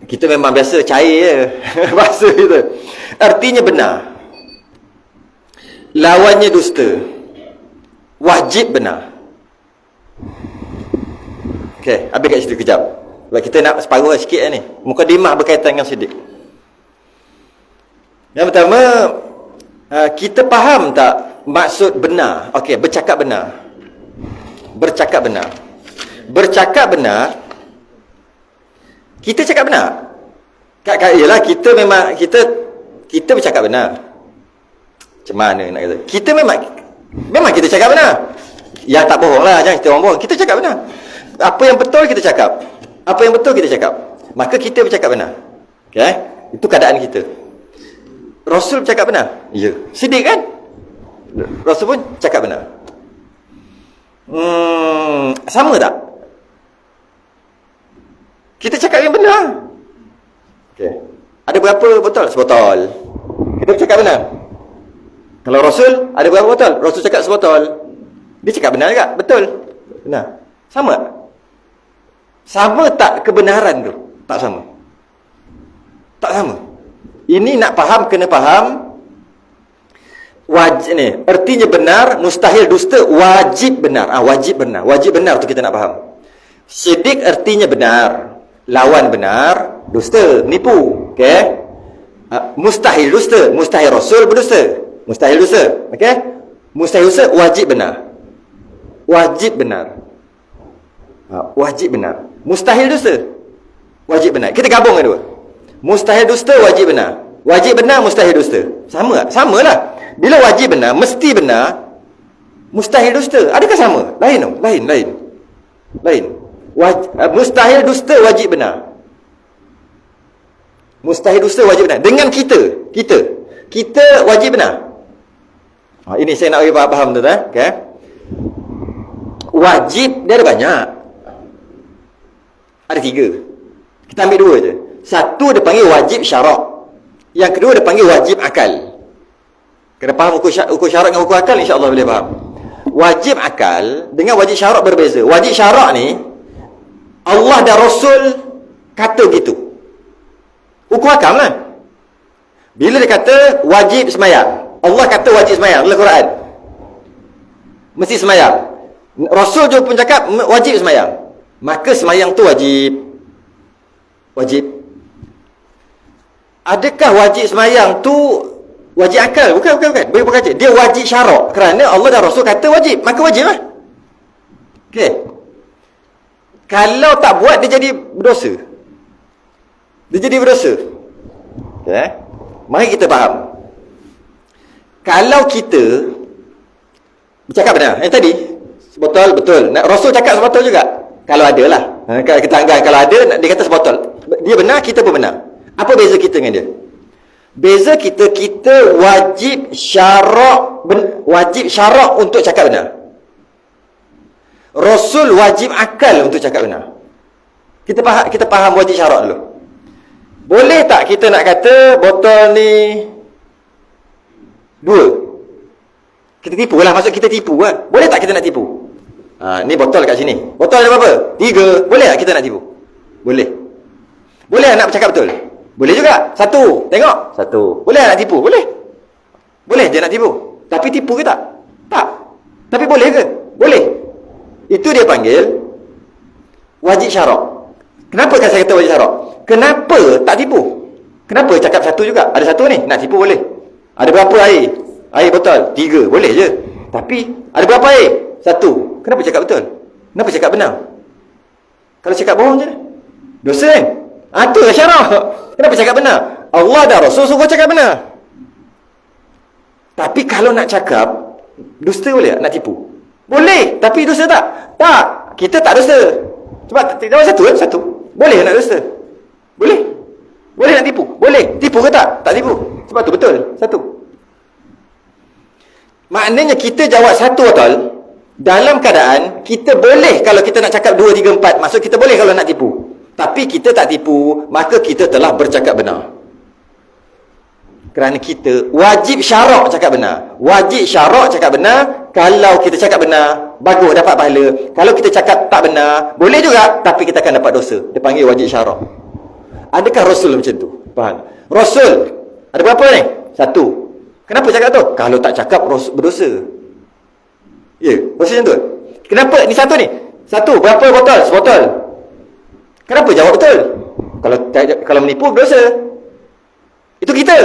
Kita memang biasa cair je bahasa kita. Artinya benar, lawannya dusta, wajib benar. Okey, habis kat situ kejap. Sebab kita nak separuh sikit ni. Mukadimah berkaitan dengan Siddiq. Yang pertama, kita faham tak maksud benar? Okey, bercakap benar. Bercakap benar. Kita cakap benar. Yalah, kita memang kita bercakap benar. Macam mana nak kata? Kita memang kita cakap benar. Yang tak bohong lah, jangan kita orang bohong. Kita cakap benar. Apa yang betul kita cakap. Maka kita bercakap benar. Okay? Itu keadaan kita. Rasul bercakap benar? Ya. Siddiq kan? Rasul pun cakap benar. Sama tak? Kita cakap yang benar. Okay. Ada berapa botol? Sebotol. Kita bercakap benar. Kalau Rasul, ada berapa botol? Rasul cakap sebotol. Dia cakap benar juga? Betul. Benar. Sama tak? Sama tak kebenaran tu? Tak sama. Tak sama. Ini nak faham, kena faham wajib ni. Artinya benar, mustahil dusta, wajib benar. Wajib benar. Wajib benar tu kita nak faham. Syirik artinya benar, lawan benar, dusta, nipu. Okey? Mustahil dusta, mustahil Rasul berdusta. Mustahil dusta. Okey? Mustahil dusta wajib benar. Wajib benar. Wajib benar. Mustahil dusta wajib benar. Kita gabung dua. Mustahil dusta wajib benar. Wajib benar mustahil dusta. Sama tak? Samalah. Bila wajib benar mesti benar, mustahil dusta adakah sama? Lain tu. Lain. Mustahil dusta wajib benar. Mustahil dusta wajib benar. Dengan kita wajib benar. Ini saya nak bagi faham tu tak? Okay. Wajib dia ada banyak. Ada 3. Kita ambil 2 je. Satu dia panggil wajib syarak. Yang kedua dia panggil wajib akal. Kena faham ukur syarak dengan ukur akal, insya-Allah boleh faham. Wajib akal dengan wajib syarak berbeza. Wajib syarak ni Allah dan Rasul kata gitu. Ukur akal lah. Bila dia kata wajib semayang, Allah kata wajib semayang dalam Quran, mesti semayang. Rasul juga pun cakap wajib semayang, maka semayang tu wajib. Adakah wajib semayang tu wajib akal? Bukan. Bagi berkaca, dia wajib syarak kerana Allah dan Rasul kata wajib, maka wajib lah. Okey. Kalau tak buat dia jadi berdosa. Okey. Mari kita faham. Kalau kita bercakap benar, yang tadi betul. Rasul cakap sebotol juga. Kalau ada lah. Kita anggap kalau ada, dia kata sebotol. Dia benar, kita pun benar. Apa beza kita dengan dia? Beza kita wajib syarak untuk cakap benar. Rasul wajib akal untuk cakap benar. Kita faham wajib syarak dulu. Boleh tak kita nak kata botol ni 2? Kita tipu lah, maksud kita tipu lah. Boleh tak kita nak tipu? Ni botol kat sini. Botol ada berapa? 3. Boleh tak kita nak tipu? Boleh. Boleh nak bercakap betul? Boleh juga. 1. Tengok. 1. Boleh nak tipu? Boleh. Boleh je nak tipu. Tapi tipu ke tak? Tak. Tapi boleh ke? Boleh. Itu dia panggil wajib syarak. Kenapa kan saya kata wajib syarak? Kenapa tak tipu? Kenapa cakap 1 juga? Ada 1 ni, nak tipu boleh. Ada berapa air? Air botol 3. Boleh je. Tapi ada berapa air? 1. Kenapa cakap betul? Kenapa cakap benar? Kalau cakap bohong je dosa kan? Itu lah syarak. Kenapa cakap benar? Allah dan Rasul suruh cakap benar. Tapi kalau nak cakap dusta boleh tak? Nak tipu? Boleh. Tapi dosa tak? Tak. Kita tak dosa. Sebab jawab 1 kan? 1. Boleh nak dosa? Boleh. Boleh nak tipu? Boleh. Tipu ke tak? Tak tipu. Sebab tu betul. 1. Maknanya kita jawab 1 botol dalam keadaan kita boleh kalau kita nak cakap 2, 3, 4. Maksud kita boleh kalau nak tipu. Tapi kita tak tipu, maka kita telah bercakap benar. Kerana kita wajib syarak cakap benar. Wajib syarak cakap benar. Kalau kita cakap benar, bagus, dapat pahala. Kalau kita cakap tak benar, boleh juga, tapi kita akan dapat dosa. Dia panggil wajib syarak. Adakah Rasul macam tu? Faham? Rasul ada berapa ni? 1. Kenapa cakap tu? Kalau tak cakap berdosa. Ya, Rasul macam tu. Kenapa ni 1 ni? 1. Berapa botol? Sebotol. Kenapa jawab betul? Kalau menipu berdosa. Itu kita.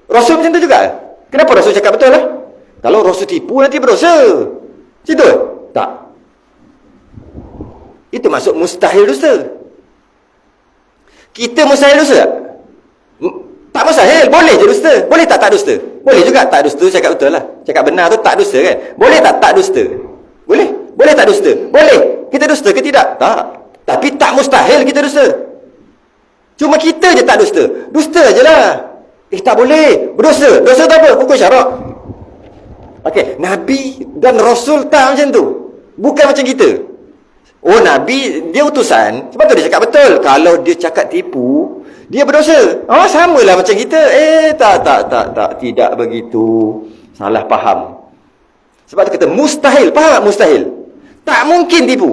Rasul macam tu juga. Kenapa Rasul cakap betul lah? Kalau Rasul tipu nanti berdosa. Situ? Tak. Itu masuk mustahil dusta. Kita mustahil dusta tak? Tak mustahil. Boleh je dusta. Boleh tak dusta? Boleh juga tak dusta. Cakap betul lah. Cakap benar tu tak dusta kan? Boleh tak dusta? Boleh. Boleh tak dusta? Boleh. Kita dusta ke tidak? Tak. Tapi tak mustahil kita dusta. Cuma kita je tak dusta. Dusta je lah. Tak boleh. Berdosa. Dosa tu apa? Hukum syarak. Okey. Nabi dan Rasul tak macam tu. Bukan macam kita. Oh, Nabi, dia utusan. Sebab tu dia cakap betul. Kalau dia cakap tipu, dia berdosa. Samalah macam kita. Tak. Tidak begitu. Salah faham. Sebab tu kata mustahil. Faham tak mustahil? Tak mungkin tipu.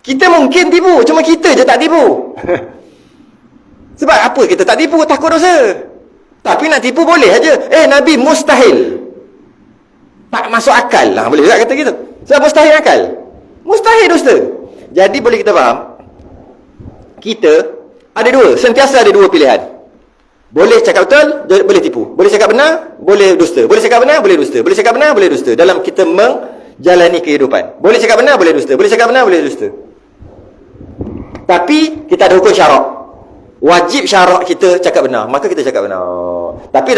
Kita mungkin tipu, cuma kita je tak tipu. Sebab apa kita tak tipu? Takut dosa. Tapi nak tipu boleh aja. Nabi mustahil. Tak masuk akal lah, boleh tak kata gitu? Sebab mustahil akal. Mustahil dusta. Jadi boleh kita faham, kita ada dua, sentiasa ada dua pilihan. Boleh cakap betul, boleh tipu. Boleh cakap benar, boleh dusta. Boleh cakap benar, boleh dusta. Boleh cakap benar, boleh dusta. Dalam kita menjalani kehidupan. Boleh cakap benar, boleh dusta. Boleh cakap benar, boleh dusta. Tapi kita ada hukum syarak. Wajib syarak kita cakap benar, maka kita cakap benar. Tapi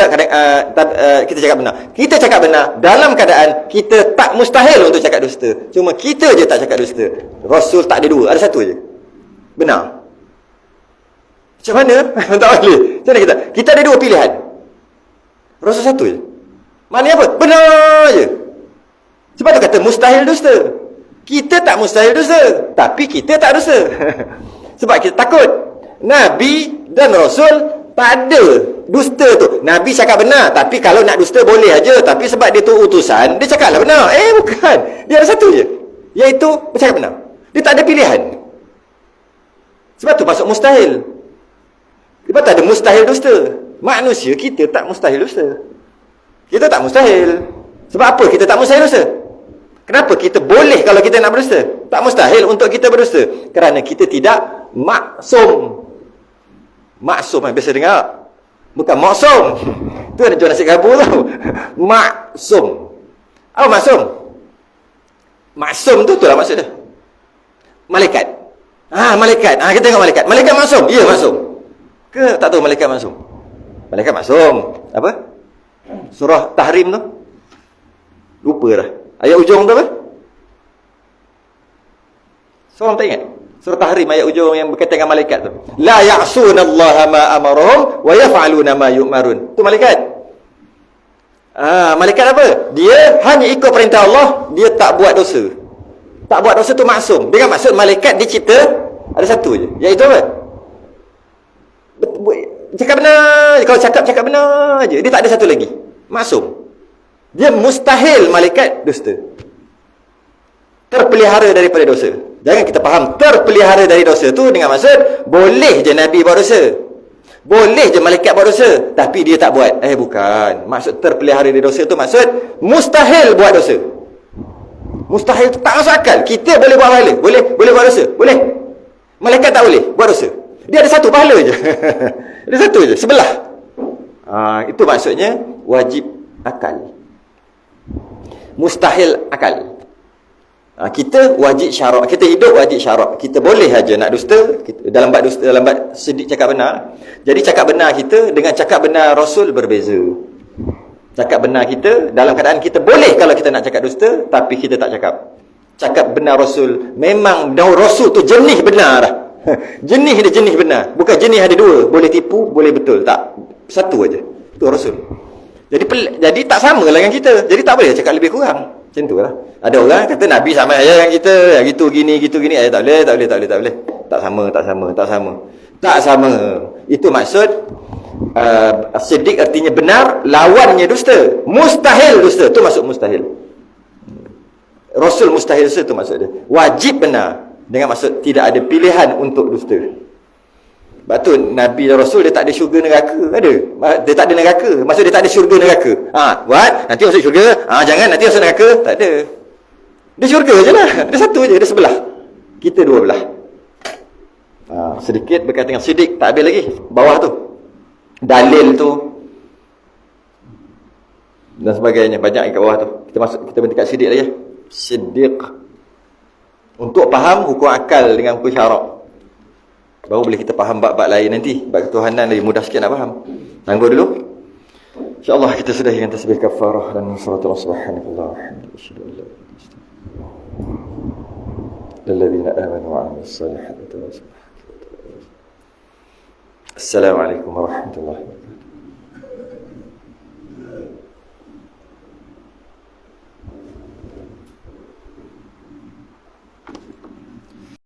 kita cakap benar. Kita cakap benar dalam keadaan kita tak mustahil untuk cakap dusta. Cuma kita je tak cakap dusta. Rasul tak ada dua, ada satu je. Benar. Macam mana? Tak boleh. Macam mana kita? Kita ada dua pilihan. Rasul satu je. Maknanya apa? Benar je. Sebab tu kata mustahil dusta. Kita tak mustahil dusta, tapi kita tak dusta. Sebab kita takut. Nabi dan Rasul tak ada dusta tu. Nabi cakap benar, tapi kalau nak dusta boleh aja. Tapi sebab dia tu utusan, dia cakaplah benar. Bukan. Dia ada satu je, iaitu bercakap benar. Dia tak ada pilihan. Sebab tu masuk mustahil. Sebab tak ada mustahil dusta. Manusia kita tak mustahil dusta. Kita tak mustahil. Sebab apa kita tak mustahil dusta? Kenapa kita boleh kalau kita nak berdusta? Tak mustahil untuk kita berdusta. Kerana kita tidak maksum. Maksum biasa dengar. Bukan maksum. Tu ada jual nasi kabur tau. Maksum. Apa maksum? Maksum tu itulah maksud dia. Malaikat. Malaikat. Kita tengok malaikat. Malaikat maksum. Ya, maksum. Ke tak tahu malaikat maksum? Malaikat maksum. Apa? Surah Tahrim tu. Lupa dah. Ayat ujung tu apa? Seorang tak ingat? Surah Tahrim ayat ujung yang berkaitan dengan malaikat tu. La ya'sunallaha ma amarahum wa yaf'aluna ma yu'marun. Tu malaikat. Malaikat apa? Dia hanya ikut perintah Allah, dia tak buat dosa. Tak buat dosa tu maksum. Dengan maksud malaikat dicipta ada satu je. Iaitu apa? Cakap benar. Kalau cakap benar je. Dia tak ada satu lagi. Maksum. Dia mustahil malaikat dusta. Terpelihara daripada dosa. Jangan kita faham terpelihara dari dosa tu dengan maksud boleh je Nabi buat dosa, boleh je malaikat buat dosa, tapi dia tak buat. Bukan. Maksud terpelihara dari dosa tu maksud mustahil buat dosa. Mustahil tak masuk akal. Kita boleh buat pahala, boleh buat dosa, boleh. Malaikat tak boleh buat dosa. Dia ada satu pahala je. Ada satu je, sebelah. Itu maksudnya wajib akal. Mustahil akal. Kita wajib syarak. Kita hidup wajib syarak. Kita boleh aja nak dusta. Dalam bab sedik cakap benar. Jadi cakap benar kita dengan cakap benar Rasul berbeza. Cakap benar kita dalam keadaan kita boleh kalau kita nak cakap dusta, tapi kita tak cakap. Cakap benar Rasul. Memang Rasul tu jenis benar dah. Jenis dia jenis benar. Bukan jenis ada dua. Boleh tipu, boleh betul. Tak. Satu aja. Tu Rasul. Jadi tak sama lah dengan kita. Jadi tak boleh cakap lebih kurang. Macam tu lah. Ada orang kata Nabi sama aja dengan kita. Gitu gini. Tak boleh. Tak sama. Itu maksud siddiq artinya benar, lawannya dusta. Mustahil dusta. Tu maksud mustahil. Rasul mustahil dusta tu maksud dia. Wajib benar. Dengan maksud tidak ada pilihan untuk dusta. Sebab tu Nabi dan Rasul dia tak ada syurga neraka. Ada? Dia tak ada neraka. Maksud dia tak ada syurga neraka. Buat nanti masuk syurga. Jangan nanti masuk neraka. Tak ada. Dia syurga je lah. Dia satu je. Dia sebelah. Kita dua belah. Sedikit berkaitan dengan siddiq. Tak habis lagi. Bawah tu. Dalil tu. Dan sebagainya. Banyak kat bawah tu. Kita berdekat siddiq lagi. Siddiq. Untuk faham hukum akal dengan hukum syarak. Baru boleh kita faham bab-bab lain nanti. Bab ketuhanan lebih mudah sikit nak faham. Tunggu dulu. InsyaAllah kita sudahi dengan tasbih kafarah dan salatu subhanallah. Lilladzina amanu wa 'amilus salihati. Assalamualaikum warahmatullahi wabarakatuh.